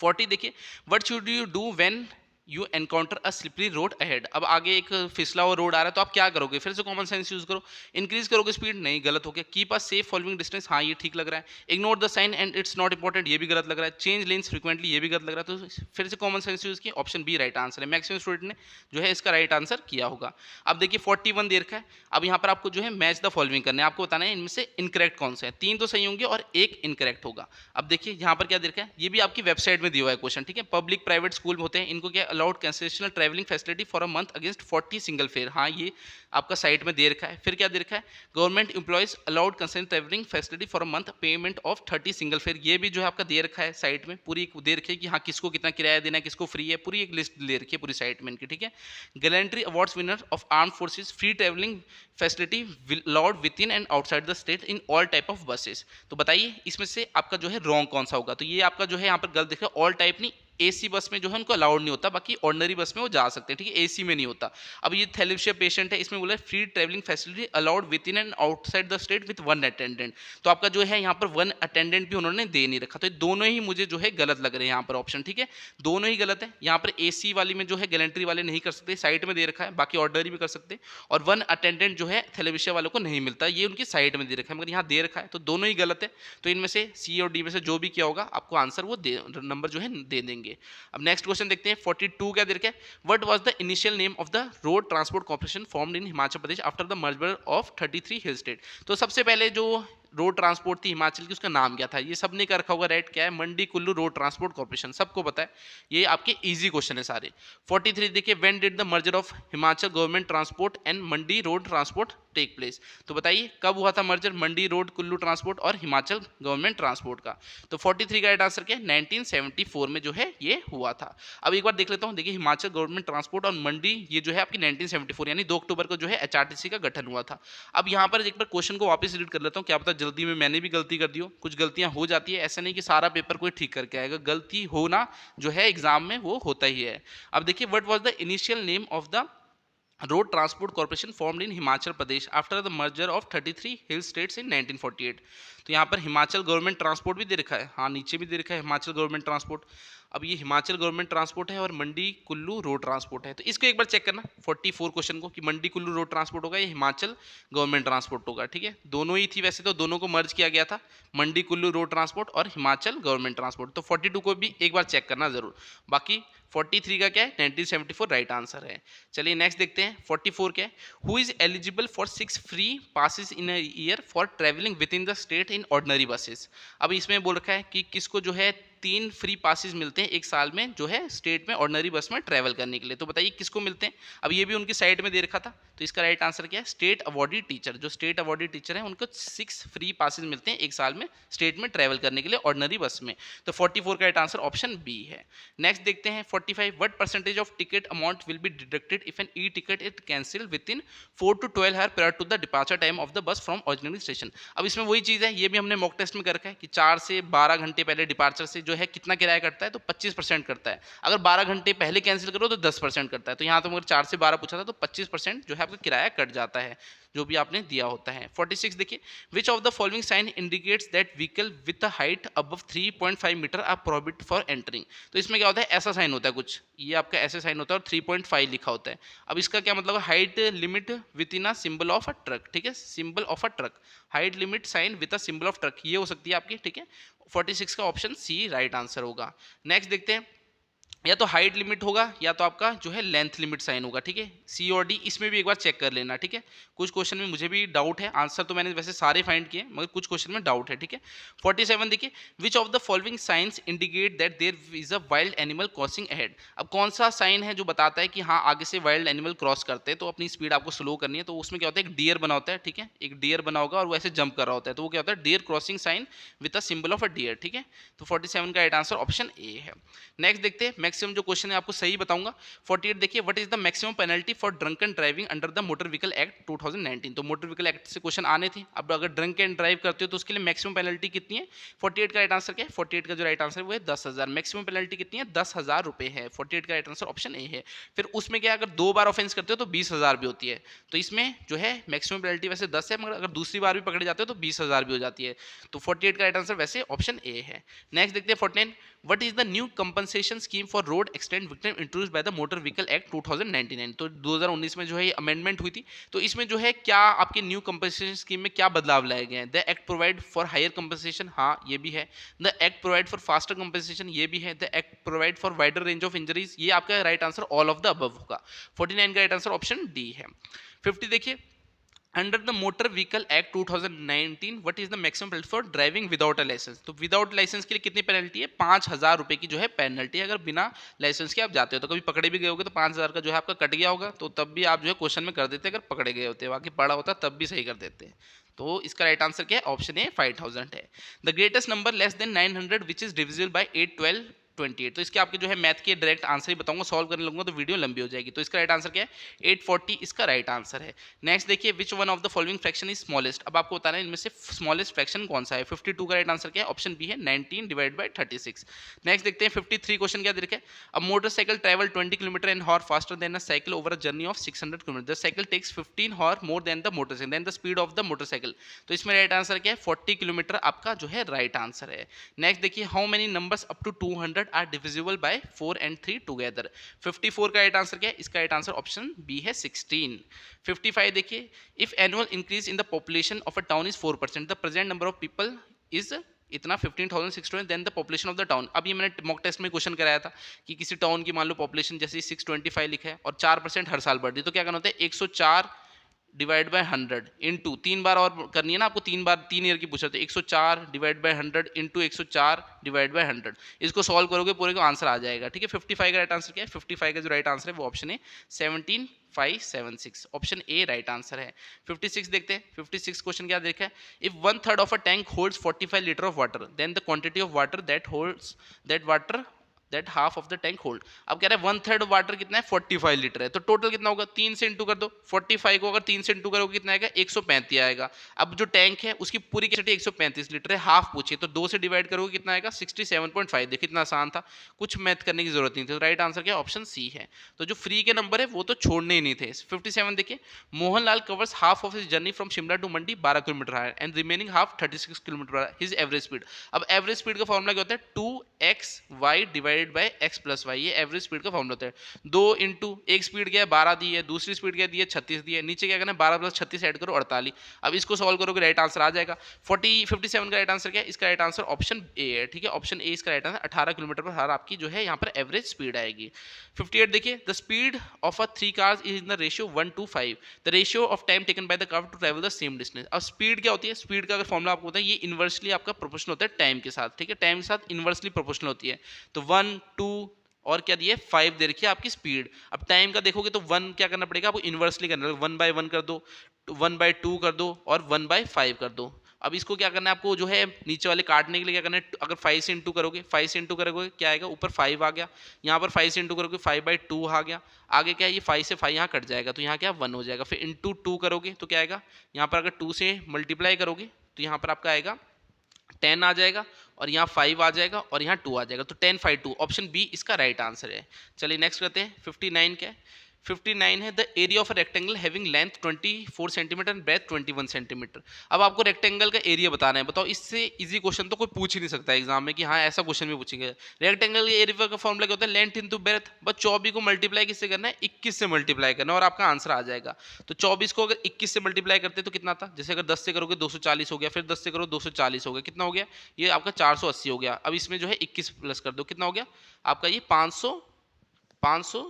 40 देखिए, what should you do when you encounter a slippery road ahead. अब आगे एक फिसला हुआ रोड आ रहा है तो आप क्या करोगे, फिर से कॉमन सेंस यूज करो। इंक्रीज करोगे स्पीड, नहीं गलत हो गया। Keep a safe following distance, हाँ ये ठीक लग रहा है। Ignore the sign and it's not important, ये भी गलत लग रहा है। चेंज लेन्स फ्रीक्वेंटली, ये भी गलत लग रहा है। तो फिर से कॉमन सेंस यूज किया, ऑप्शन बी राइट आंसर है। मैक्सिमम स्टूडेंट ने जो है इसका राइट आंसर किया होगा। अब देखिए 41 दे रखा है, अब यहाँ पर आपको जो है मैच द फॉलोइंग करना है, आपको बताना है इनमें से इनकरेक्ट कौन सा है। 3 तो सही होंगे और 1 इनकरेक्ट होगा। अब देखिए यहाँ पर क्या दे रखा है, ये भी आपकी वेबसाइट में दिया हुआ है क्वेश्चन। ठीक है, पब्लिक प्राइवेट स्कूल होते हैं, इनको क्या allowed concessional travelling facility for a month against 40 single fair, हाँ ये आपका साइट में दे रखा है। फिर क्या दे रखा है, government employees allowed concessional travelling facility for a month payment of 30 single fair, ये भी जो है आपका दे रखा है साइट में, पूरी दे रखी है कि हाँ किसको कितना किराया देना है, किसको फ्री है, पूरी एक लिस्ट दे रखी है पूरी साइट में इनकी। ठीक है, gallantry awards winner of arm forces free travelling facility allowed with in and outside the state in all type of buses. तो बताइए इसमें से आपका जो है रॉन्ग कौन सा होगा। तो ये आपका जो है यहाँ पर गलत दिख रहा है, ऑल टाइप नहीं, एसी बस में जो है उनको अलाउड नहीं होता, बाकी ऑर्डिनरी बस में वो जा सकते हैं। ठीक है, एसी में नहीं होता। अब ये थैलेसिमिया पेशेंट है, इसमें बोला है free travelling facility allowed with in and outside the state with 1 attendant, तो आपका जो है यहाँ पर 1 अटेंडेंट भी उन्होंने दे नहीं रखा। तो दोनों ही मुझे जो है गलत लग रहे हैं यहाँ पर ऑप्शन। ठीक है, दोनों ही गलत है। यहाँ पर एसी वाली में जो है गैलेंट्री वाले नहीं कर सकते, साइट में दे रखा है, बाकी ऑर्डिनरी भी कर सकते, और 1 अटेंडेंट जो है थैलेसिमिया वालों को नहीं मिलता, ये उनकी साइट में दे रखा है, मगर यहाँ दे रखा है, तो दोनों ही गलत है। तो इनमें से सी और डी में से जो भी किया होगा आपको आंसर वो नंबर जो है दे देंगे। अब नेक्स्ट क्वेश्चन देखते हैं 42 क्या दे रखा है, what was the initial name of the road transport corporation formed in Himachal Pradesh after the merger of 33 hill state. तो सबसे पहले जो रोड ट्रांसपोर्ट थी हिमाचल की उसका नाम क्या था, ये सबने कर रखा होगा राइट, क्या है, Mandi Kullu road transport corporation, सबको पता है, ये आपके इजी क्वेश्चन है सारे। 43 देखिए, when did the merger of Himachal government transport and Mandi road transport take place. तो बताइए कब हुआ था merger Mandi road Kullu transport और हिमाचल गवर्नमेंट ट्रांसपोर्ट का। तो 43 का राइट आंसर क्या है, 1974 में जो है ये हुआ था। अब एक बार देख लेता हूँ, देखिए हिमाचल गवर्नमेंट ट्रांसपोर्ट और मंडी ये जो है आपकी 1974 यानी 2 अक्टूबर को जो है एचआरटीसी का गठन हुआ था। अब यहाँ पर एक बार क्वेश्चन को वापस रीड कर लेता हूँ, क्या पता जल्दी में मैंने भी गलती कर दी हो, कुछ गलतियां हो जाती है, ऐसा नहीं कि सारा पेपर कोई ठीक करके आएगा, गलती होना जो है एग्जाम में वो होता ही है। अब देखिए what was the initial name of the road transport corporation formed in Himachal Pradesh after the merger of 33 hill states in 1948। तो यहाँ पर हिमाचल गवर्नमेंट ट्रांसपोर्ट भी दे रखा है, हाँ नीचे भी दे रखा है हिमाचल गवर्नमेंट ट्रांसपोर्ट। अब ये हिमाचल गवर्नमेंट ट्रांसपोर्ट है और मंडी कुल्लू रोड ट्रांसपोर्ट है, तो इसको एक बार चेक करना 44 क्वेश्चन को कि मंडी कुल्लू रोड ट्रांसपोर्ट होगा या हिमाचल गवर्नमेंट ट्रांसपोर्ट होगा। ठीक है, दोनों ही थी वैसे, तो दोनों को मर्ज किया गया था, मंडी कुल्लू रोड ट्रांसपोर्ट और हिमाचल गवर्नमेंट ट्रांसपोर्ट। तो 42 को भी एक बार चेक करना जरूर। बाकी 43 का क्या है, 1974 राइट आंसर है। चलिए नेक्स्ट देखते हैं 44 क्या है, who is eligible for 6 free passes in year for travelling with in the state in ordinary buses. अब इसमें बोल रखा है कि किसको जो है 3 फ्री पासिस मिलते हैं एक साल में जो है स्टेट में ऑर्डिनरी बस में ट्रैवल करने के लिए। तो बताइए किसको मिलते हैं? अब ये भी उनकी साइड में दे रखा था, तो इसका राइट आंसर क्या है? State awardee teacher. जो स्टेट अवॉर्डी टीचर है उनको 6 फ्री पासिस मिलते हैं एक साल में स्टेट में ट्रैवल करने के लिए ऑर्डिनरी बस में। तो 44 का राइट आंसर ऑप्शन बी है। नेक्स्ट देखते हैं 45, what percentage of ticket amount will be deducted if an e ticket is cancel within 4 to 12 hour prior to the departure time of the bus from original station. अब इसमें वही चीज़ है, ये भी हमने मॉक टेस्ट में कर रखा है कि 4 से 12 घंटे पहले डिपार्चर से जो है कितना किराया कटता है, तो 25% करता है। अगर 12 घंटे पहले कैंसिल करो तो 10% करता है। तो यहाँ तो अगर 4 से 12 पूछा था तो 25% जो है आपका किराया कट जाता है जो भी आपने दिया होता है। 46 देखिए, which of the following sign indicates that vehicle with a height above 3.5 metre are prohibited for entering. तो इसमें क्या होता है, ऐसा साइन होता है कुछ, ये आपका ऐसे साइन होता है और 3.5 लिखा होता है। अब इसका क्या मतलब है? Height limit within a symbol of a truck, ठीक है, symbol of a truck, height limit sign with a symbol of truck, ये हो सकती है आपकी, ठीक है। 46 का ऑप्शन सी राइट आंसर होगा। नेक्स्ट देखते हैं, या तो हाइट लिमिट होगा या तो आपका जो है लेंथ लिमिट साइन होगा, ठीक है, सी और डी। इसमें भी एक बार चेक कर लेना, ठीक है। कुछ क्वेश्चन में मुझे भी डाउट है, आंसर तो मैंने वैसे सारे फाइंड किए मगर कुछ क्वेश्चन में डाउट है, ठीक है। 47 देखिए, which of the following signs indicate that there is a wild animal crossing ahead. अब कौन सा साइन है जो बताता है कि हाँ आगे से वाइल्ड एनिमल क्रॉस करते हैं, तो अपनी स्पीड आपको स्लो करनी है। तो उसमें क्या होता है, एक डियर बना होता है, ठीक है, एक डियर बना होगा और वो ऐसे जंप कर रहा होता है, तो वो क्या होता है, deer crossing sign with a symbol of a deer, ठीक है। तो 47 का राइट आंसर ऑप्शन ए है। नेक्स्ट देखते हैं, मैक्सिमम जो क्वेश्चन है आपको सही बताऊंगा। 48 देखिए, what is the maximum penalty for drunken driving under the motor vehicle act 2019। तो मोटर व्हीकल एक्ट से क्वेश्चन आने थे। अब अगर ड्रंक एंड ड्राइव करते हो तो उसके लिए मैक्सिमम पेनल्टी कितनी है? 48 का राइट आंसर क्या है? 48 का जो राइट आंसर है वो है 10,000। मैक्सिमम पेनल्टी कितनी है? 10,000 रुपए है। 48 का राइट आंसर ऑप्शन ए है। फिर उसमें क्या, अगर 2 बार ऑफेंस करते हो तो 20,000 भी होती है। तो इसमें जो है मैक्सिमम पेनल्टी वैसे 10 है, मगर अगर दूसरी बार भी पकड़े जाते हो तो 20,000 भी हो जाती है। तो 48 का राइट आंसर वैसे ऑप्शन ए है। नेक्स्ट देखते हैं 49, what is the new compensation scheme for road accident victim introduced by the motor vehicle act 2099। तो 2019 में जो है ये अमेंडमेंट हुई थी। तो इसमें जो है क्या आपके न्यू कंपनसेशन स्कीम में क्या बदलाव लाए गए हैं? The act provide for higher compensation, हाँ ये भी है। The act provide for faster compensation, ये भी है। The act provide for wider range of injuries, ये आपका right answer all of the above होगा। 49 का राइट आंसर ऑप्शन डी है। 50 देखिए, under the motor vehicle act 2019 what is the maximum penalty for driving without a licence. तो विदाउट लाइसेंस के लिए कितनी पेनल्टी है? 5,000 रुपए की जो है पेनल्टी। अगर बिना लाइसेंस के आप जाते हो तो कभी पकड़े भी गए होगे तो 5,000 का जो है आपका कट गया होगा, तो तब भी आप जो है क्वेश्चन में कर देते अगर पकड़े गए होते, बाकी पढ़ा होता तब भी सही कर देते। तो इसका राइट आंसर क्या है? ऑप्शन ए 5,000 है। The greatest number less than 900 which is divisible by 8, 12, 28। तो इसके आपके जो है मैथ के डायरेक्ट आंसर ही बताऊंगा, सॉल्व करने लगूंगा तो वीडियो लंबी हो जाएगी। तो इसका राइट आंसर क्या है? 840 इसका राइट आंसर है। नेक्स्ट देखिए, which one of the following fraction is smallest. अब आपको बताना है इनमें से स्मॉलेस्ट फ्रैक्शन कौन सा है। 52 का राइट आंसर क्या है? ऑप्शन बी है 19 डिवाइड बाय 36। नेक्स्ट देखते हैं 53 क्वेश्चन क्या दे रखा है। A motorcycle travel 20 kilometre in hour faster than a cycle over a journey of 600 kilometre. The cycle takes 15 hour more than the motorcycle then the speed of the motorcycle. तो इसमें राइट आंसर क्या है? 40 किलोमीटर आपका जो है राइट आंसर है। नेक्स्ट देखिए, how many numbers up to 200 are divisible by 4 and 3 together। 54 का राइट आंसर क्या है? इसका राइट आंसर ऑप्शन बी है 16। 55 देखिए, if annual increase in the population of a town is 4%, the present number of people is इतना 15,620 then the population of the town. अब ये मैंने मॉक टेस्ट में क्वेश्चन कराया था कि किसी टाउन की मान लो पॉपुलेशन जैसे 625 लिखा है और 4% हर साल बढ़ रही, तो क्या करना होता है? 104 डिवाइड बाय 100 इंटू 3 बार और करनी है ना आपको, 3 बार 3 ईयर की पूछ रहे थे। 104 divide by 100 into 104 divide by 100। इसको सॉल्व करोगे पूरे को आंसर आ जाएगा, ठीक है। 55 का राइट आंसर क्या है? 55 का जो राइट आंसर है वो ऑप्शन है 17576, ऑप्शन ए राइट आंसर है। 56 देखते हैं। 56 क्वेश्चन क्या देखा है? If 1/3 of a tank holds 45 litre of water then the quantity of water that half of the tank hold. अब कह रहे हैं 1/3 वाटर कितना है? 45 लीटर है, तो टोटल कितना होगा? 3 से इंटू कर दो। 45 को अगर 3 से इंटू करोगे कितना आएगा? 135 आएगा। अब जो टैंक है उसकी पूरी कैपेसिटी 135 लीटर है, हाफ पूछिए तो 2 से डिवाइड करोगे कितना आएगा? 67.5। देखिए कितना आसान था, कुछ मैथ करने की जरूरत नहीं थी। तो राइट आंसर क्या? ऑप्शन सी है। तो जो फ्री के नंबर है वो तो छोड़ने ही नहीं थे। 57 देखिए, Mohanlal covers half of his journey from Shimla to Mandi 12 kilometre है and remaining half 36 kilometre his average speed. अब एवरेज स्पीड का फॉर्मूला क्या होता है? 2xy divide divided by x plus y, ये एवरेज स्पीड का फॉर्मूला होता है। 2 इंटू एक स्पीड क्या है 12 दी है, दूसरी स्पीड क्या दी है 36 दी है, नीचे क्या करना है 12 प्लस 36 ऐड करो 48। अब इसको सॉल्व करोगे राइट आंसर आ जाएगा 57 का राइट आंसर क्या है, इसका राइट आंसर ऑप्शन ए है, ठीक है, ऑप्शन ए इसका right answer 18 kilometre per hour आपकी जो है यहाँ पर एवरेज स्पीड आएगी। 58 देखिए, the speed of a 3 cars is in the ratio 1:5, the ratio of time taken by the car to travel the same distance. अब स्पीड क्या होती है, स्पीड का अगर फॉर्मूला आपको होता है ये इनवर्सली आपका प्रोपोर्शनल होता है टाइम के साथ, ठीक है, टाइम के साथ इनवर्सली प्रोपोर्शनल होती है। तो 1 2 और क्या दिए 5 दे रखी है आपकी स्पीड। अब टाइम का देखोगे तो 1 क्या करना पड़ेगा आपको इनवर्सली करना है, 1/1 कर दो, 1/2 कर दो और 1/5 कर दो। अब इसको क्या करना है आपको जो है नीचे वाले काटने के लिए क्या करना है, अगर 5 से इंटू करोगे 5 से इंटू करोगे क्या आएगा, ऊपर 5 आ गया, यहाँ पर 5 से इंटू करोगे 5/2 आ गया, आगे क्या है ये 5 से 5 यहाँ कट जाएगा तो यहाँ क्या 1 हो जाएगा, फिर इंटू 2 करोगे तो क्या आएगा, यहाँ पर अगर 2 से मल्टीप्लाई करोगे तो यहाँ पर आपका आएगा 10 आ जाएगा और यहाँ 5 आ जाएगा और यहाँ 2 आ जाएगा, तो 10 5 2 ऑप्शन बी इसका राइट आंसर है। चलिए नेक्स्ट करते हैं 59 क्या है, 59 है the area of a rectangle having length 24 centimetre and breadth 21 centimetre. अब आपको रेक्टेंगल का एरिया बताना है, बताओ इससे इजी क्वेश्चन तो कोई पूछ ही नहीं सकता एग्जाम में कि हाँ ऐसा क्वेश्चन भी पूछेंगे। रेक्टेंगल के एरिया का फॉर्मूला क्या होता है, लेंथ इंटू ब्रेथ, बस 24 को मल्टीप्लाई किससे करना है 21 से मल्टीप्लाई करना और आपका आंसर आ जाएगा। तो 24 को अगर 21 से मल्टीप्लाई करते तो कितना था, जैसे अगर 10 से करोगे 240 हो गया, फिर 10 से करो 240 हो गया, कितना हो गया ये आपका 480 हो गया। अब इसमें जो है 21 प्लस कर दो, कितना हो गया आपका ये 500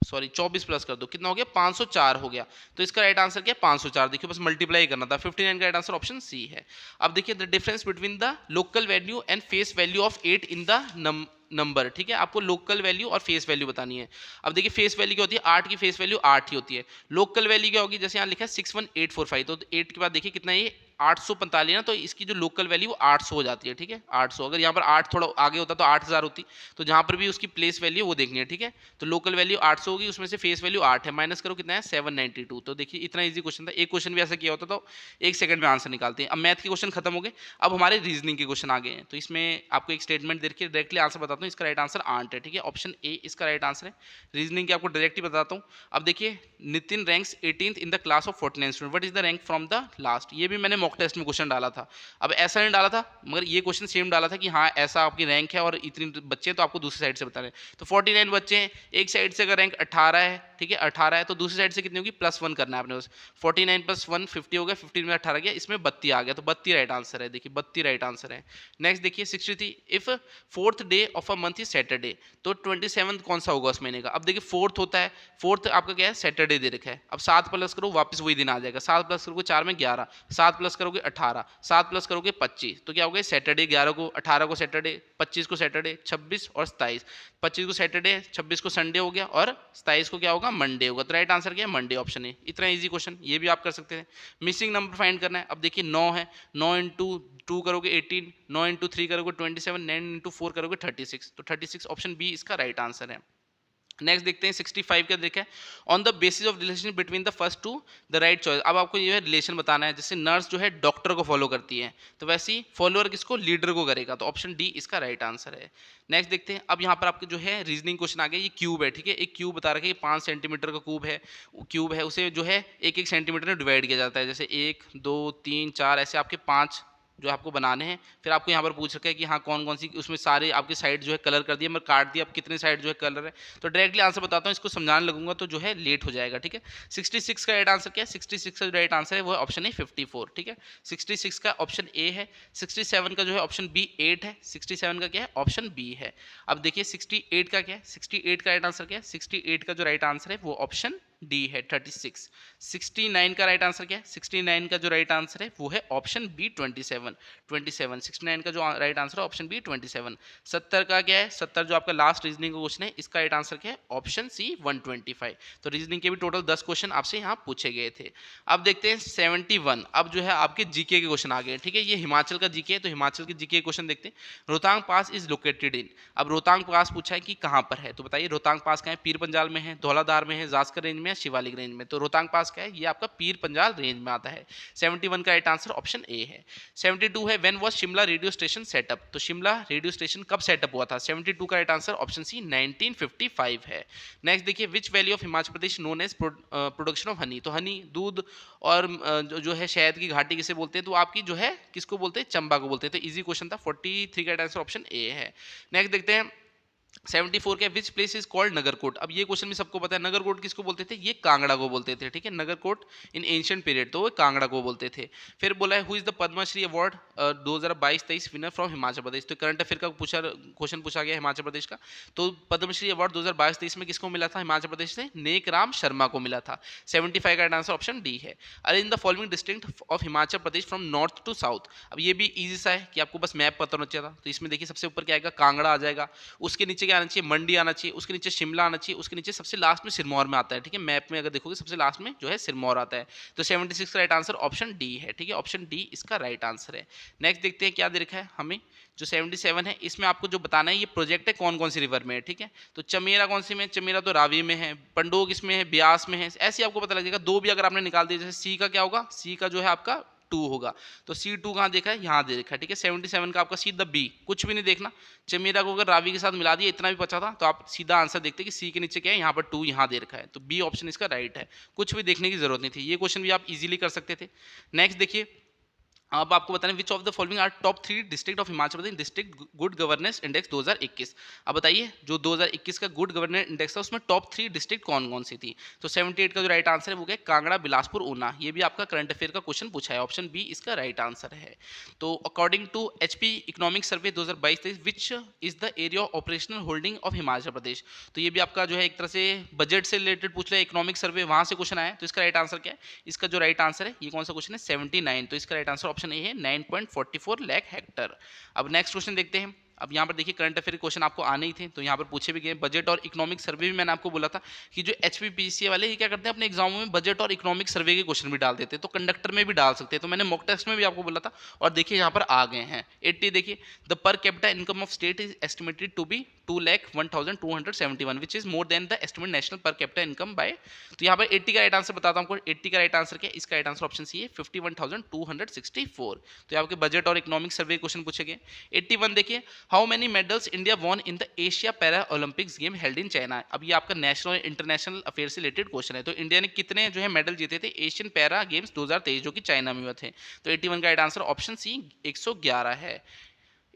सॉरी 24 प्लस कर दो, कितना हो गया 504 हो गया। तो इसका राइट आंसर क्या है 504, देखिए बस मल्टीप्लाई करना था। 59 का राइट आंसर ऑप्शन सी है। अब देखिए the difference between the local value and face value of 8 in the number, ठीक है, आपको लोकल वैल्यू और फेस वैल्यू बतानी है। अब देखिए फेस वैल्यू क्या होती है 8 की फेस वैल्यू 8 ही होती है, लोकल वैल्यू क्या होगी जैसे यहाँ लिखा है 61845, तो 8 के बाद देखिए कितना ये 845 ना, तो इसकी जो लोकल वैल्यू 800 हो जाती है, ठीक है 800। अगर यहाँ पर 8 थोड़ा आगे होता तो 8000 होती, तो जहाँ पर भी उसकी प्लेस वैल्यू वो देखनी है, ठीक है। तो लोकल वैल्यू 800 होगी, उसमें से फेस वैल्यू 8 है, माइनस करो कितना है 792। तो देखिए इतना इजी क्वेश्चन था, एक क्वेश्चन भी ऐसा किया होता तो 1 सेकंड में आंसर निकालते हैं। अब मैथ के क्वेश्चन खत्म हो गए, अब हमारे रीजनिंग के क्वेश्चन आ गए हैं। तो इसमें आपको एक स्टेटमेंट देखिए डायरेक्टली आंसर बताता हूँ, इसका राइट आंसर आंट है, ठीक है, ऑप्शन ए इसका राइट आंसर है। रीजनिंग के आपको डायरेक्टली बताता हूँ। अब देखिए Nitin ranks 18th in the class of 49 student, what is the rank from the last. ये भी मैंने मॉक टेस्ट में क्वेश्चन डाला था, अब ऐसा नहीं डाला था मगर ये क्वेश्चन सेम डाला था कि हाँ ऐसा आपकी रैंक है और इतनी बच्चे हैं तो आपको दूसरी साइड से बता रहे हैं। तो 49 बच्चे हैं, एक साइड से अगर रैंक 18 है, ठीक है 18 है, तो दूसरी साइड से कितनी होगी +1 करना है आपने बस। 49 + 1 50 हो गया, 15 में 18 गया, इसमें 32 आ गया, तो 32 राइट आंसर है, देखिए 32 राइट आंसर है। नेक्स्ट देखिए 63, if 4th day of a month is Saturday, तो 27 कौन सा होगा उस महीने का। अब देखिए 4th होता है, 4th आपका क्या है सैटरडे दे रखा है। अब 7 प्लस करो वापस वही दिन आ जाएगा, 7 प्लस करोगे 4 में 11, 7 प्लस करोगे 18, 7 प्लस करोगे 25, तो क्या हो गया सैटरडे 11 को, 18 को सैटरडे, 25 को सैटरडे, 26 और 27, 25 को सैटरडे, 26 को संडे हो गया और 27 को क्या होगा मंडे होगा। तो राइट आंसर क्या है मंडे, ऑप्शन है। इतना इजी क्वेश्चन ये भी आप कर सकते हैं। मिसिंग नंबर फाइंड करना है। अब देखिए 9 है, 9 इंटू 2 करोगे 18, 9 इंटू 3 करोगे 27, 9 इंटू 4 करोगे 36, तो 36 ऑप्शन बी इसका राइट आंसर है। नेक्स्ट देखते हैं 65 का देखा है, on the basis of relation between the first two the right choice. अब आपको ये रिलेशन बताना है, जैसे नर्स जो है डॉक्टर को फॉलो करती है तो वैसे ही फॉलोअर किसको लीडर को करेगा, तो ऑप्शन डी इसका राइट आंसर है। नेक्स्ट देखते हैं, अब यहाँ पर आपके जो है रीजनिंग क्वेश्चन आ गया, ये क्यूब है, ठीक है, एक क्यूब बता रखा है 5 सेंटीमीटर का क्यूब है, उसे जो है 1-1 सेंटीमीटर में डिवाइड किया जाता है, जैसे 1 2 3 4 ऐसे आपके 5 जो आपको बनाने हैं। फिर आपको यहाँ पर पूछ रखा है कि हाँ कौन कौन सी उसमें सारे आपके साइड जो है कलर कर दिया, मैं काट दिया, अब कितने साइड जो है कलर है। तो डायरेक्टली आंसर बताता हूँ, इसको समझाने लगूंगा तो जो है लेट हो जाएगा, ठीक है। 66 का राइट आंसर क्या है, 66 का जो राइट आंसर है वो ऑप्शन है 54, ठीक है, 66 का ऑप्शन ए है। 67 का जो है ऑप्शन बी 8 है, 67 का क्या है ऑप्शन बी है। अब देखिए 68 का क्या है, 68 का राइट आंसर क्या है, 68 का जो राइट आंसर है वो ऑप्शन डी है 36। 69 का राइट आंसर क्या है, 69 का जो राइट आंसर है वो है ऑप्शन बी 27। 69 का जो राइट आंसर है ऑप्शन बी 27। 70 का क्या है, 70 जो आपका लास्ट रीजनिंग का क्वेश्चन है इसका राइट आंसर क्या है ऑप्शन सी 125। तो रीजनिंग के भी टोटल 10 क्वेश्चन आपसे यहाँ पूछे गए थे। अब देखते हैं 71, अब जो है आपके जीके के क्वेश्चन आ गए, ठीक है, ये हिमाचल का जीके है, तो हिमाचल के जीके क्वेश्चन देखते हैं। रोहतांग पास इज लोकेटेड इन, अब रोहतांग पास पूछा है कि कहाँ पर है, तो बताइए रोहतांग पास कहाँ है, पीर पंजाल में है, धौलाधार में है, जास्कर रेंज में, शिवालिक रेंज में। तो रोहतांग पास क्या है, ये आपका पीर पंजाल रेंज में आता है। 71 का राइट आंसर ऑप्शन ए है। 72 है, when was Shimla radio station setup, तो शिमला रेडियो स्टेशन कब सेटअप हुआ था, 72 का राइट आंसर ऑप्शन सी 1955 है। नेक्स्ट देखिए, which valley of Himachal Pradesh known as production of honey, तो हनी दूध और जो है शहद की घाटी किसे बोलते हैं, तो आपकी जो है किसको बोलते हैं, चंबा को बोलते हैं। तो इजी क्वेश्चन था, 43 का राइट आंसर ऑप्शन ए है। नेक्स्ट देखते हैं 74 के which place is called Nagarkot. अब ये क्वेश्चन भी सबको पता है, नगरकोट किसको बोलते थे, ये कांगड़ा को बोलते थे, ठीक है, नगरकोट इन एंशिएंट पीरियड तो वो कांगड़ा को बोलते थे। फिर बोला है who is the Padma Shri award 2022-23 winner from Himachal Pradesh. तो करंट अफेयर का क्वेश्चन पूछा गया हिमाचल प्रदेश का। तो पद्मश्री अवार्ड 2022-23 में किसको मिला था हिमाचल प्रदेश से, नेक राम शर्मा को मिला था। 75 का आंसर ऑप्शन डी है। अरे in the following district of Himachal Pradesh from north to south. अब ये भी इजी सा है कि आपको बस मैप पता होना चाहिए था। तो इसमें देखिए सबसे ऊपर क्या आएगा, कांगड़ा आ जाएगा, उसके नीचे क्या आना चाहिए, मंडी आना चाहिए, उसके नीचे शिमला आना चाहिए, उसके नीचे सबसे लास्ट में सिरमौर में आता है, ठीक है, मैप में अगर देखोगे सबसे लास्ट में जो है सिरमौर आता है। तो 76 का राइट आंसर ऑप्शन डी है, ठीक है, ऑप्शन डी इसका राइट आंसर है। नेक्स्ट देखते हैं क्या दे रखा है हमें, जो 77 है इसमें आपको जो बताना है ये प्रोजेक्ट है कौन कौन सी रिवर में है, ठीक है। तो चमेरा कौन सी में, चमेरा तो रावी में है, पंडोग इसमें है, ब्यास में है, ऐसे आपको पता लगेगा। दो भी अगर आपने निकाल दिया, जैसे सी का क्या होगा, सी का जो है आपका 2 होगा, तो C2 कहाँ देखा है, यहाँ दे रखा है, ठीक है। 77 का आपका सीधा बी, कुछ भी नहीं देखना। चमेरा को अगर रावी के साथ मिला दिया, इतना भी पता था, तो आप सीधा आंसर देखते कि सी के नीचे क्या है, यहाँ पर 2 यहाँ दे रखा है, तो बी ऑप्शन इसका राइट है। कुछ भी देखने की जरूरत नहीं थी, ये क्वेश्चन भी आप इजीली कर सकते थे। नेक्स्ट देखिए, अब आपको बताना which of the following are top 3 district of Himachal Pradesh district good governance index 2021। अब बताइए जो 2021 का गुड गवर्नेंस इंडेक्स था उसमें टॉप 3 डिस्ट्रिक्ट कौन कौन सी थी। तो 78 का जो राइट आंसर है वो क्या, कांगड़ा, बिलासपुर, ऊना। ये भी आपका करंट अफेयर का क्वेश्चन पूछा है, ऑप्शन बी इसका राइट आंसर है। तो according to HP economic survey 2022-23 which is the area of operational holding of Himachal Pradesh. तो ये भी आपका जो है एक तरह से बजट से रिलेटेड पूछ रहा है, इकोनॉमिक सर्वे वहां से क्वेश्चन आया। तो इसका राइट आंसर क्या है, इसका जो राइट आंसर है ये कौन सा क्वेश्चन है, 79। तो इसका राइट आंसर ऑप्शन ए है, 9.44 लाख हेक्टर। अब नेक्स्ट क्वेश्चन देखते हैं। अब यहाँ पर देखिए करंट अफेयर क्वेश्चन आपको आने ही थे, तो यहाँ पर पूछे भी गए। बजट और इकोनॉमिक सर्वे भी मैंने आपको बोला था कि जो एचपीपीसीए वाले ये क्या करते हैं अपने एग्जामों में बजट और इकोनॉमिक सर्वे के क्वेश्चन भी डाल देते हैं, तो कंडक्टर में भी डाल सकते हैं। तो मैंने मॉक टेस्ट में भी आपको बोला था, और देखिए यहाँ पर आ गए हैं 80। देखिए the per capita income of state is estimated to be 2,01,271 which is more than the estimate national per capita income by. तो यहाँ पर 80 का राइट आंसर बताता हूँ आपको। 80 का राइट आंसर क्या है, इसका राइट आंसर ऑप्शन सी है, 51,264। तो आपके बजट और इकोनॉमिक सर्वे क्वेश्चन पूछे गए। 81 देखिए, how many medals India won in the Asia para Olympics game held in China. अब ये आपका नेशनल और इंटरनेशनल अफेयर से रिलेटेड क्वेश्चन है। तो इंडिया ने कितने जो है मेडल जीते थे एशियन पैरा गेम्स 2023 जो कि चाइना में हुए थे। तो 81 का राइट आंसर ऑप्शन सी 111 है।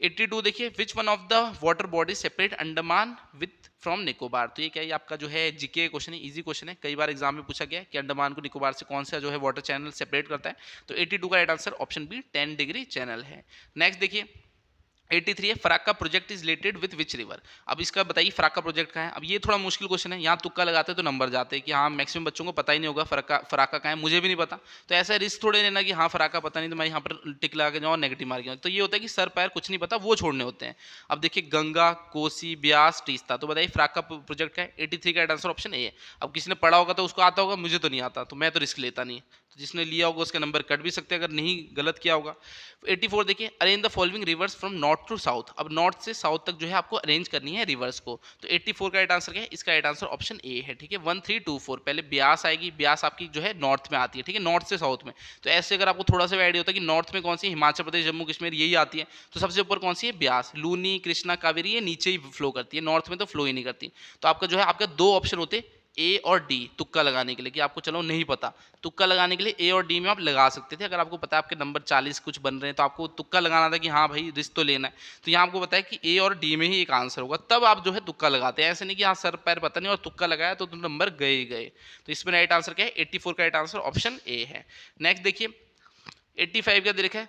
82 देखिए, which one of the water body separate Andaman with from Nicobar. तो ये क्या है, आपका जो है जीके क्वेश्चन है, इजी क्वेश्चन है, कई बार एग्जाम में पूछा गया है कि अंडमान को निकोबार से कौन सा जो है वाटर चैनल सेपरेट करता है। तो 82 का right answer option B 10 degree channel है। नेक्स्ट देखिए 83 है, Farakka project is related with which river. अब इसका बताइए फराक्का प्रोजेक्ट का है। अब ये थोड़ा मुश्किल क्वेश्चन है, यहाँ तुक्का लगाते हैं तो नंबर जाते हैं कि हाँ मैक्सिमम बच्चों को पता ही नहीं होगा फराक्का का है, मुझे भी नहीं पता। तो ऐसा रिस्क थोड़े लेना कि हाँ फराक्का पता नहीं तो मैं यहाँ पर टिक लगा के जाऊँ नेगेटिव मार्क जाऊँ। तो ये होता है कि सर पैर कुछ नहीं पता वो छोड़ने होते हैं। अब देखिए गंगा, कोसी, ब्यास, तीस्ता। तो बताइए फराक्का प्रोजेक्ट का है। 83 का आंसर ऑप्शन ए है। अब किसी ने पढ़ा होगा तो उसको आता होगा, मुझे तो नहीं आता, तो मैं तो रिस्क लेता नहीं। तो जिसने लिया होगा उसके नंबर कट भी सकते हैं अगर नहीं गलत किया होगा। 84 देखिए, arrange the following rivers from north to south. अब नॉर्थ से साउथ तक जो है आपको अरेंज करनी है रिवर्स को। तो 84 का राइट आंसर क्या है, इसका राइट आंसर ऑप्शन ए है, ठीक है। 1324 पहले ब्यास आएगी, ब्यास आपकी जो है नॉर्थ में आती है, ठीक है, नॉर्थ से साउथ में। तो ऐसे अगर आपको थोड़ा सा आइडिया होता है कि नॉर्थ में कौन सी, हिमाचल प्रदेश, जम्मू कश्मीर यही आती है, तो सबसे ऊपर कौन सी है, ब्यास। लूनी, कृष्णा, कावेरी ये नीचे ही फ्लो करती है, नॉर्थ में तो फ्लो ही नहीं करती। तो आपका जो है आपका दो ऑप्शन होते ए और डी तुक्का लगाने के लिए, कि आपको चलो नहीं पता, तुक्का लगाने के लिए ए और डी में आप लगा सकते थे। अगर आपको पता है आपके नंबर 40 कुछ बन रहे हैं तो आपको तुक्का लगाना था कि हाँ भाई रिस्क तो लेना है। तो यहाँ आपको पता है कि ए और डी में ही एक आंसर होगा, तब आप जो है तुक्का लगाते हैं। ऐसे नहीं कि हाँ सर पैर पता नहीं और तुक्का लगाया तो नंबर गए ही गए। तो इसमें राइट आंसर क्या है, 84 का राइट आंसर ऑप्शन ए है। नेक्स्ट देखिए 85 का दे रखा है।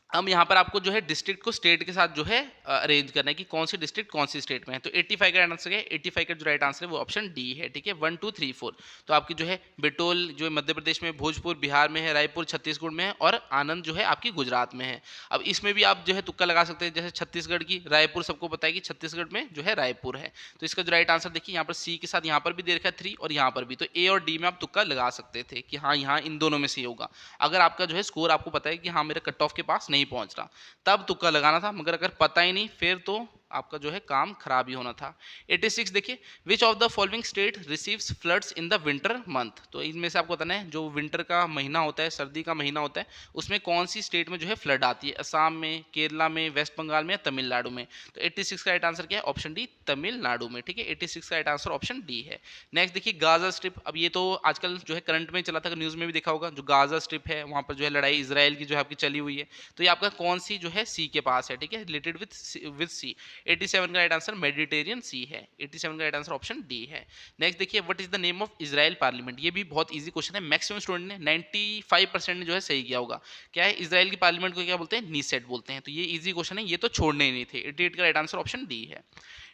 अब यहाँ पर आपको जो है डिस्ट्रिक्ट को स्टेट के साथ जो है अरेंज करना है कि कौन सी डिस्ट्रिक्ट कौन सी स्टेट में है। तो 85 का आंसर है, 85 का जो राइट आंसर है वो ऑप्शन डी है, ठीक है। 1 2 3 4। तो आपकी जो है बिटोल जो है मध्य प्रदेश में, भोजपुर बिहार में है, रायपुर छत्तीसगढ़ में है, और आनंद जो है आपकी गुजरात में है। अब इसमें भी आप जो है तुक्का लगा सकते हैं, जैसे छत्तीसगढ़ की रायपुर सबको पता है कि छत्तीसगढ़ में जो है रायपुर है। तो इसका जो राइट आंसर देखिए यहाँ पर सी के साथ यहाँ पर भी दे रखा है 3 और यहाँ पर भी। तो ए और डी में आप तुक्का लगा सकते थे कि हाँ यहाँ इन दोनों में से होगा। अगर आपका जो है स्कोर आपको पता है कि हाँ मेरा कट ऑफ के पास नहीं पहुंच रहा, तब तुक्का लगाना था। मगर अगर पता ही नहीं फिर तो आपका जो है काम खराब ही होना था। 86 देखिए, which of the following state receives floods in the winter month. तो इनमें से आपको बताना है जो विंटर का महीना होता है, सर्दी का महीना होता है, उसमें कौन सी स्टेट में जो है फ्लड आती है, असम में, केरला में, वेस्ट बंगाल में या तमिलनाडु में। तो 86 का राइट आंसर क्या है, ऑप्शन डी तमिलनाडु में, ठीक है। 86 का राइट आंसर ऑप्शन डी है। नेक्स्ट देखिए गाजा स्ट्रिप। अब ये तो आजकल जो है करंट में चला था, न्यूज में भी देखा होगा, जो गाजा स्ट्रिप है वहां पर जो है लड़ाई इसराइल की जो है आपकी चली हुई है। तो ये आपका कौन सी जो है सी के पास है, ठीक है, रिलेटेड विद सी। 87 का राइट आंसर मेडिटेरियन सी है। 87 का राइट आंसर ऑप्शन डी है। नेक्स्ट देखिए, what is the name of Israel parliament. ये भी बहुत इजी क्वेश्चन है, मैक्सिमम स्टूडेंट ने 95% ने जो है सही किया होगा। क्या है इजराइल की पार्लियामेंट को, क्या बोलते हैं, नीसेट बोलते हैं। तो ये इजी क्वेश्चन है, ये तो छोड़ने ही नहीं थे। 88 का राइट आंसर ऑप्शन डी है।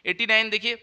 89 देखिए,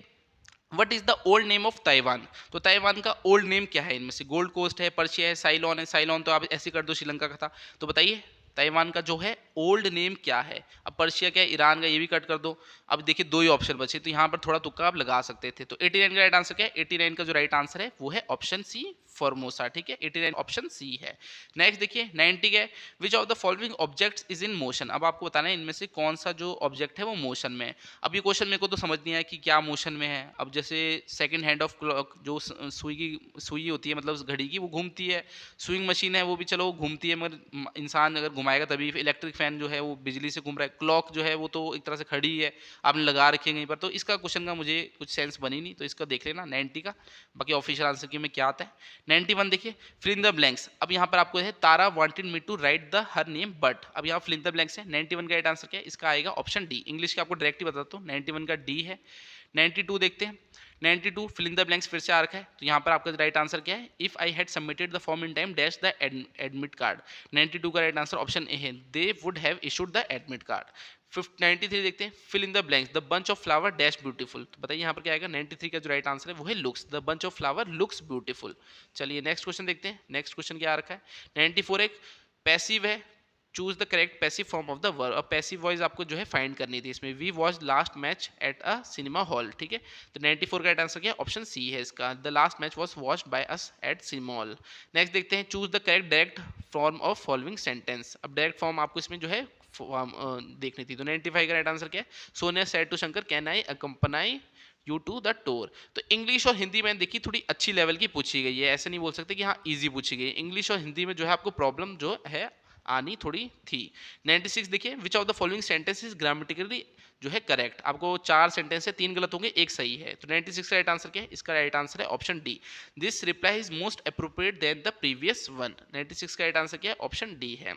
what is the old name of Taiwan. तो ताइवान का ओल्ड नेम क्या है, इनमें से गोल्ड कोस्ट है, पर्शिया है, साइलॉन है। साइलॉन तो आप ऐसे कर दो श्रीलंका का था। तो बताइए ताइवान का जो है ओल्ड नेम क्या है। अब पर्शिया क्या है, ईरान का, ये भी कट कर दो। अब देखिए दो ही ऑप्शन बचे, तो यहाँ पर थोड़ा तुक्का आप लगा सकते थे। तो 89 का राइट आंसर क्या है, 89 का जो राइट आंसर है वो है ऑप्शन सी, फॉर्मोसा। ठीक है, 89 ऑप्शन सी है। नेक्स्ट देखिए 90 का, विच of the following objects is in motion. अब आपको बताना है इनमें से कौन सा जो ऑब्जेक्ट है वो मोशन में है। अब ये क्वेश्चन मेरे को तो समझ नहीं आया कि क्या मोशन में है। अब जैसे सेकंड हैंड ऑफ क्लॉक, जो सुई होती है, मतलब घड़ी की, वो घूमती है। स्विंग मशीन है, वो भी चलो घूमती है, मगर इंसान अगर घुमाएगा तभी। इलेक्ट्रिक फैन जो है वो बिजली से घूम रहा है। क्लॉक जो है वो तो एक तरह से खड़ी है, आपने लगा रखी है कहीं पर। तो इसका क्वेश्चन का मुझे कुछ सेंस बनी नहीं, तो इसका देख लेना 90 का। बाकी ऑफिशियल आंसर की में क्या आता है। 91 देखिए, फिल इन द ब्लैंक्स। अब यहाँ पर आपको है Tara wanted me to write the her name but. अब यहाँ फिल इन द ब्लैंक्स है। 91 का राइट आंसर क्या है, इसका आएगा ऑप्शन डी। इंग्लिश का आपको डायरेक्टली बताता हूँ, 91 का डी है। 92 देखते हैं। 92 फिल इन द ब्लैंक्स फिर से आ रखा है। तो यहाँ पर आपका राइट आंसर क्या है, if I had submitted the form in time dash the admit card. 92 का राइट आंसर ऑप्शन ए है, they would have issued the admit card. 93 देखते हैं, fill in the blanks, the bunch of flower dash beautiful. तो बताइए यहाँ पर क्या आएगा, 93 का जो राइट आंसर है वो है looks, the bunch of flower looks beautiful. चलिए नेक्स्ट क्वेश्चन देखते हैं। नेक्स्ट क्वेश्चन क्या आ रखा है, 94 एक पैसिव है, choose the correct passive form of the verb. अब पैसिव वॉइस आपको जो है फाइंड करनी थी इसमें। We watch last match at a cinema hall. ठीक है, तो 94 का राइट आंसर क्या है, ऑप्शन सी है इसका, the last match was watched by us at cinema hall. Next देखते हैं, choose the correct direct form of following sentence. अब डायरेक्ट फॉर्म आपको इसमें जो है देखनी थी। तो 95 का राइट आंसर क्या है, Sonia said to Shankar, can I accompany you to the tour. तो इंग्लिश और हिंदी में देखिए थोड़ी अच्छी लेवल की पूछी गई है, ऐसे नहीं बोल सकते कि हाँ इजी पूछी गई है। इंग्लिश और हिंदी में जो है आपको प्रॉब्लम जो है आनी थोड़ी थी। 96 देखिए, which of the following sentences grammatically जो है करेक्ट। आपको 4 सेंटेंस है, 3 गलत होंगे, एक सही है। तो 96 का राइट आंसर क्या है, इसका राइट आंसर है option D, this reply is most appropriate then the previous one. 96 का राइट आंसर क्या है, ऑप्शन डी है।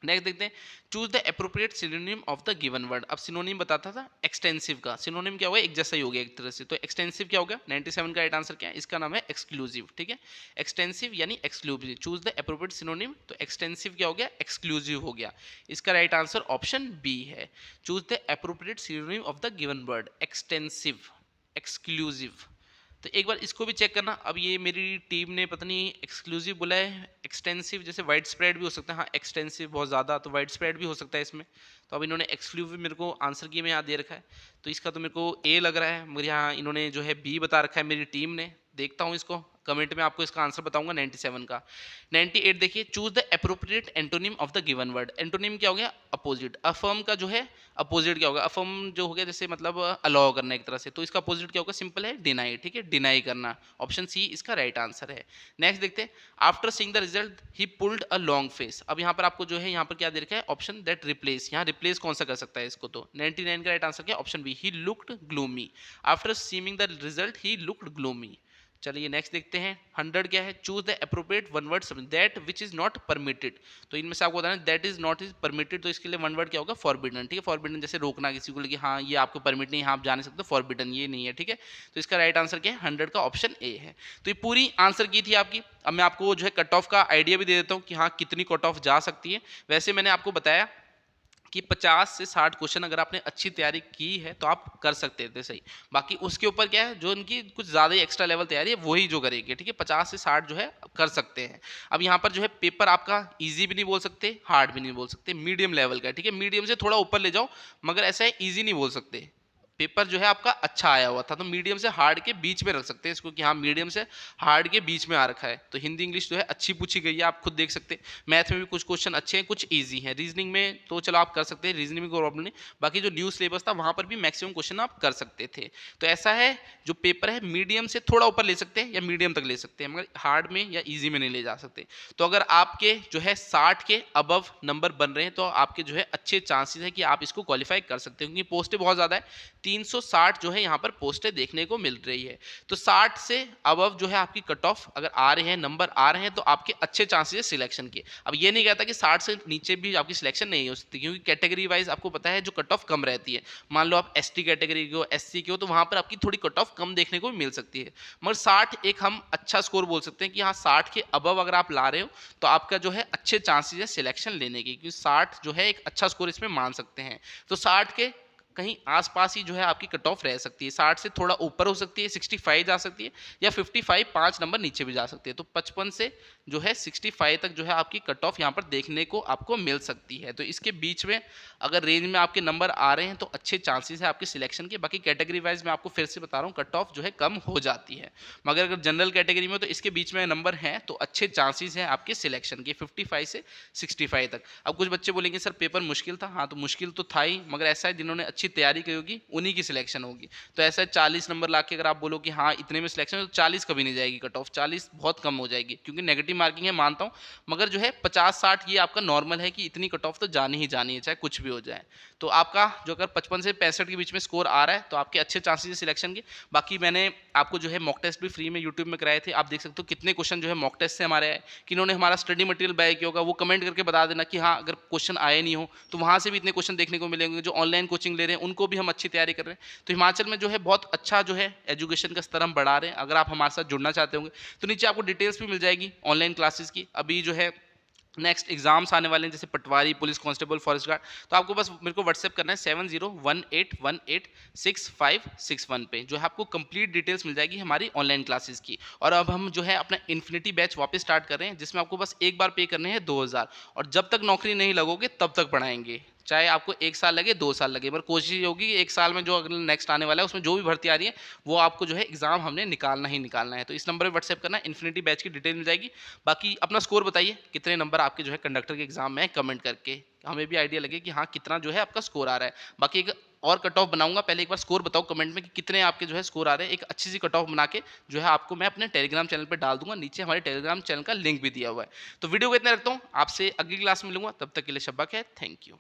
नेक्स्ट देखते हैं, choose the appropriate synonym of the given word. अब सिनोनिम बताता था एक्सटेंसिव का, सिनोनिम क्या होगा, एक जैसा ही हो गया एक तरह से। तो एक्सटेंसिव क्या होगा, 97 का राइट आंसर क्या है, इसका नाम है एक्सक्लूसिव। ठीक है, एक्सटेंसिव यानी exclusive. Choose the appropriate synonym, तो एक्सटेंसिव क्या हो गया, एक्सक्लूसिव हो गया। इसका राइट आंसर ऑप्शन बी है, choose the appropriate synonym of the given word, extensive, exclusive. तो एक बार इसको भी चेक करना। अब ये मेरी टीम ने पता नहीं एक्सक्लूसिव बोला है, एक्सटेंसिव जैसे वाइड स्प्रेड भी हो सकता है। हाँ, एक्सटेंसिव बहुत ज़्यादा, तो वाइड स्प्रेड भी हो सकता है इसमें। तो अब इन्होंने एक्सक्लूसिव मेरे को आंसर की में यहाँ दे रखा है, तो इसका तो मेरे को ए लग रहा है, मगर यहाँ इन्होंने जो है बी बता रखा है मेरी टीम ने। देखता हूँ इसको, कमेंट में आपको इसका आंसर बताऊंगा 97 का। 98 देखिए, choose the appropriate antonym of the given word. Antonym क्या हो गया, अपोजिट। अफर्म का जो है अपोजिट क्या होगा, अफर्म जो हो गया जैसे मतलब अलाउ करना एक तरह से, तो इसका अपोजिट क्या होगा, सिंपल है, डिनाई। ठीक है, डिनाई करना, ऑप्शन सी इसका राइट आंसर है। नेक्स्ट देखते हैं, after seeing the result he pulled a long face. अब यहाँ पर आपको जो है यहाँ पर क्या दे रखा है, ऑप्शन दैट रिप्लेस। यहाँ रिप्लेस कौन सा कर सकता है इसको, तो 99 का राइट आंसर क्या, option B, he looked gloomy. After seeing the result he looked gloomy. चलिए नेक्स्ट देखते हैं, 100 क्या है, choose the appropriate one word that which is not permitted. तो इनमें से आपको बताना that is not is permitted, तो इसके लिए वन वर्ड क्या होगा, फॉरबिडन। ठीक है, फॉरबिडन जैसे रोकना किसी को, कि हाँ ये आपको परमिट नहीं है, आप जा नहीं सकते, फॉरबिडन ये नहीं है। ठीक है, तो इसका राइट आंसर क्या है, 100 का ऑप्शन ए है। तो ये पूरी आंसर की थी आपकी। अब मैं आपको जो है कट ऑफ का आइडिया भी दे देता हूँ कि हाँ कितनी कट ऑफ जा सकती है। वैसे मैंने आपको बताया कि 50 से 60 क्वेश्चन अगर आपने अच्छी तैयारी की है तो आप कर सकते थे सही। बाकी उसके ऊपर क्या है, जो इनकी कुछ ज़्यादा ही एक्स्ट्रा लेवल तैयारी है वही जो करेंगे। ठीक है, 50 से 60 जो है कर सकते हैं। अब यहाँ पर जो है पेपर आपका इजी भी नहीं बोल सकते, हार्ड भी नहीं बोल सकते, मीडियम लेवल का है। ठीक है, मीडियम से थोड़ा ऊपर ले जाओ, मगर ऐसा है ईजी नहीं बोल सकते। पेपर जो है आपका अच्छा आया हुआ था, तो मीडियम से हार्ड के बीच में रख सकते हैं इसको, कि हाँ मीडियम से हार्ड के बीच में आ रखा है। तो हिंदी इंग्लिश जो है अच्छी पूछी गई है, आप खुद देख सकते हैं। मैथ में भी कुछ क्वेश्चन अच्छे हैं, कुछ इजी हैं। रीजनिंग में तो चलो आप कर सकते हैं, रीजनिंग में कोई प्रॉब्लम नहीं। बाकी जो न्यू सिलेबस था वहाँ पर भी मैक्सिमम क्वेश्चन आप कर सकते थे। तो ऐसा है, जो पेपर है मीडियम से थोड़ा ऊपर ले सकते हैं या मीडियम तक ले सकते हैं, मगर हार्ड में या ईजी में नहीं ले जा सकते। तो अगर आपके जो है 60 के अबव नंबर बन रहे हैं तो आपके जो है अच्छे चांसेस है कि आप इसको क्वालिफाई कर सकते हैं, क्योंकि पोस्टें बहुत ज़्यादा है। 360 जो है यहाँ पर पोस्टें देखने को मिल रही है। तो 60 से अबव जो है आपकी कट ऑफ अगर आ रहे हैं, नंबर आ रहे हैं, तो आपके अच्छे चांसेस है सिलेक्शन के। अब ये नहीं कहता कि 60 से नीचे भी आपकी सिलेक्शन नहीं हो सकती, क्योंकि कैटेगरी वाइज आपको पता है जो कट ऑफ कम रहती है। मान लो आप एसटी कैटेगरी के हो, एससी के हो, तो वहाँ पर आपकी थोड़ी कट ऑफ कम देखने को मिल सकती है। मगर 60 एक हम अच्छा स्कोर बोल सकते हैं कि हाँ 60 के अबव अगर आप ला रहे हो तो आपका जो है अच्छे चांसेस है सिलेक्शन लेने के, क्योंकि 60 जो है एक अच्छा स्कोर इसमें मान सकते हैं। तो 60 के कहीं आसपास ही जो है आपकी कट ऑफ रह सकती है। 60 से थोड़ा ऊपर हो सकती है, 65 जा सकती है, या 55 5 नंबर नीचे भी जा सकती है। तो 55 से जो है 65 तक जो है आपकी कट ऑफ यहाँ पर देखने को आपको मिल सकती है। तो इसके बीच में अगर रेंज में आपके नंबर आ रहे हैं तो अच्छे चांसेस है आपके सिलेक्शन के। बाकी कैटेगरी वाइज मैं आपको फिर से बता रहा हूँ कट ऑफ जो है कम हो जाती है, मगर अगर जनरल कैटेगरी में हो तो इसके बीच में नंबर हैं तो अच्छे चांसेस हैं आपके सिलेक्शन के 55 से 65 तक। अब कुछ बच्चे बोलेंगे सर पेपर मुश्किल था, हाँ तो मुश्किल तो था ही, मगर ऐसा है जिन्होंने अच्छी तैयारी की होगी उन्हीं की सिलेक्शन होगी। तो ऐसा है 40 नंबर ला के अगर आप बोलो कि हाँ इतने में सिलेक्शन है, तो 40 कभी नहीं जाएगी कट ऑफ, 40 बहुत कम हो जाएगी, क्योंकि नेगेटिव मार्किंग है मानता हूँ, मगर जो है 50-60 ये आपका नॉर्मल है कि इतनी कट ऑफ तो जानी ही जानी है चाहे कुछ भी हो जाए। तो आपका जो अगर 55 से 65 के बीच में स्कोर आ रहा है तो आपके अच्छे चांसेस है सिलेक्शन के। बाकी मैंने आपको जो है मॉक टेस्ट भी फ्री में यूट्यूब में कराए थे, आप देख सकते हो कितने क्वेश्चन जो है मॉक टेस्ट से हमारे आए। किन्होंने हमारा स्टडी मटेरियल बाय किया होगा वो कमेंट करके बता देना कि हाँ अगर क्वेश्चन आए नहीं हो तो वहाँ से भी इतने क्वेश्चन देखने को मिलेंगे। जो ऑनलाइन कोचिंग ले रहे हैं उनको भी हम अच्छी तैयारी कर रहे हैं। तो हिमाचल में जो है बहुत अच्छा जो है एजुकेशन का स्तर हम बढ़ा रहे हैं। अगर आप हमारे साथ जुड़ना चाहते होंगे तो नीचे आपको डिटेल्स भी मिल जाएगी ऑनलाइन क्लासेस की। अभी जो है नेक्स्ट एग्जाम्स आने वाले हैं जैसे पटवारी, पुलिस कांस्टेबल, फॉरेस्ट गार्ड, तो आपको बस मेरे को व्हाट्सएप करना है 7018186561 पे, जो है आपको कंप्लीट डिटेल्स मिल जाएगी हमारी ऑनलाइन क्लासेस की। और अब हम जो है अपना इन्फिनिटी बैच वापस स्टार्ट कर रहे हैं, जिसमें आपको बस एक बार पे करने हैं 2000, और जब तक नौकरी नहीं लगोगे तब तक पढ़ाएंगे, चाहे आपको 1 साल लगे 2 साल लगे, पर कोशिश ये होगी कि 1 साल में जो अगले नेक्स्ट आने वाला है उसमें जो भी भर्ती आ रही है वो आपको जो है एग्जाम हमने निकालना ही निकालना है। तो इस नंबर पर व्हाट्सएप करना, इन्फिनिटी बैच की डिटेल मिल जाएगी। बाकी अपना स्कोर बताइए कितने नंबर आपके जो है कंडक्टर के एग्जाम में कमेंट करके, हमें भी आइडिया लगे कि हाँ कितना जो है आपका स्कोर आ रहा है। बाकी एक और कट ऑफ बनाऊंगा, पहले एक बार स्कोर बताओ कमेंट में कि कितने आपके जो है स्कोर आ रहे हैं। एक अच्छी सी कट ऑफ बना के जो है आपको मैं अपने टेलीग्राम चैनल पे डाल दूंगा, नीचे हमारे टेलीग्राम चैनल का लिंक भी दिया हुआ है। तो वीडियो को इतना रखता हूँ, आपसे अगली क्लास में मिलूंगा, तब तक के लिए शब्बा खैर, थैंक यू।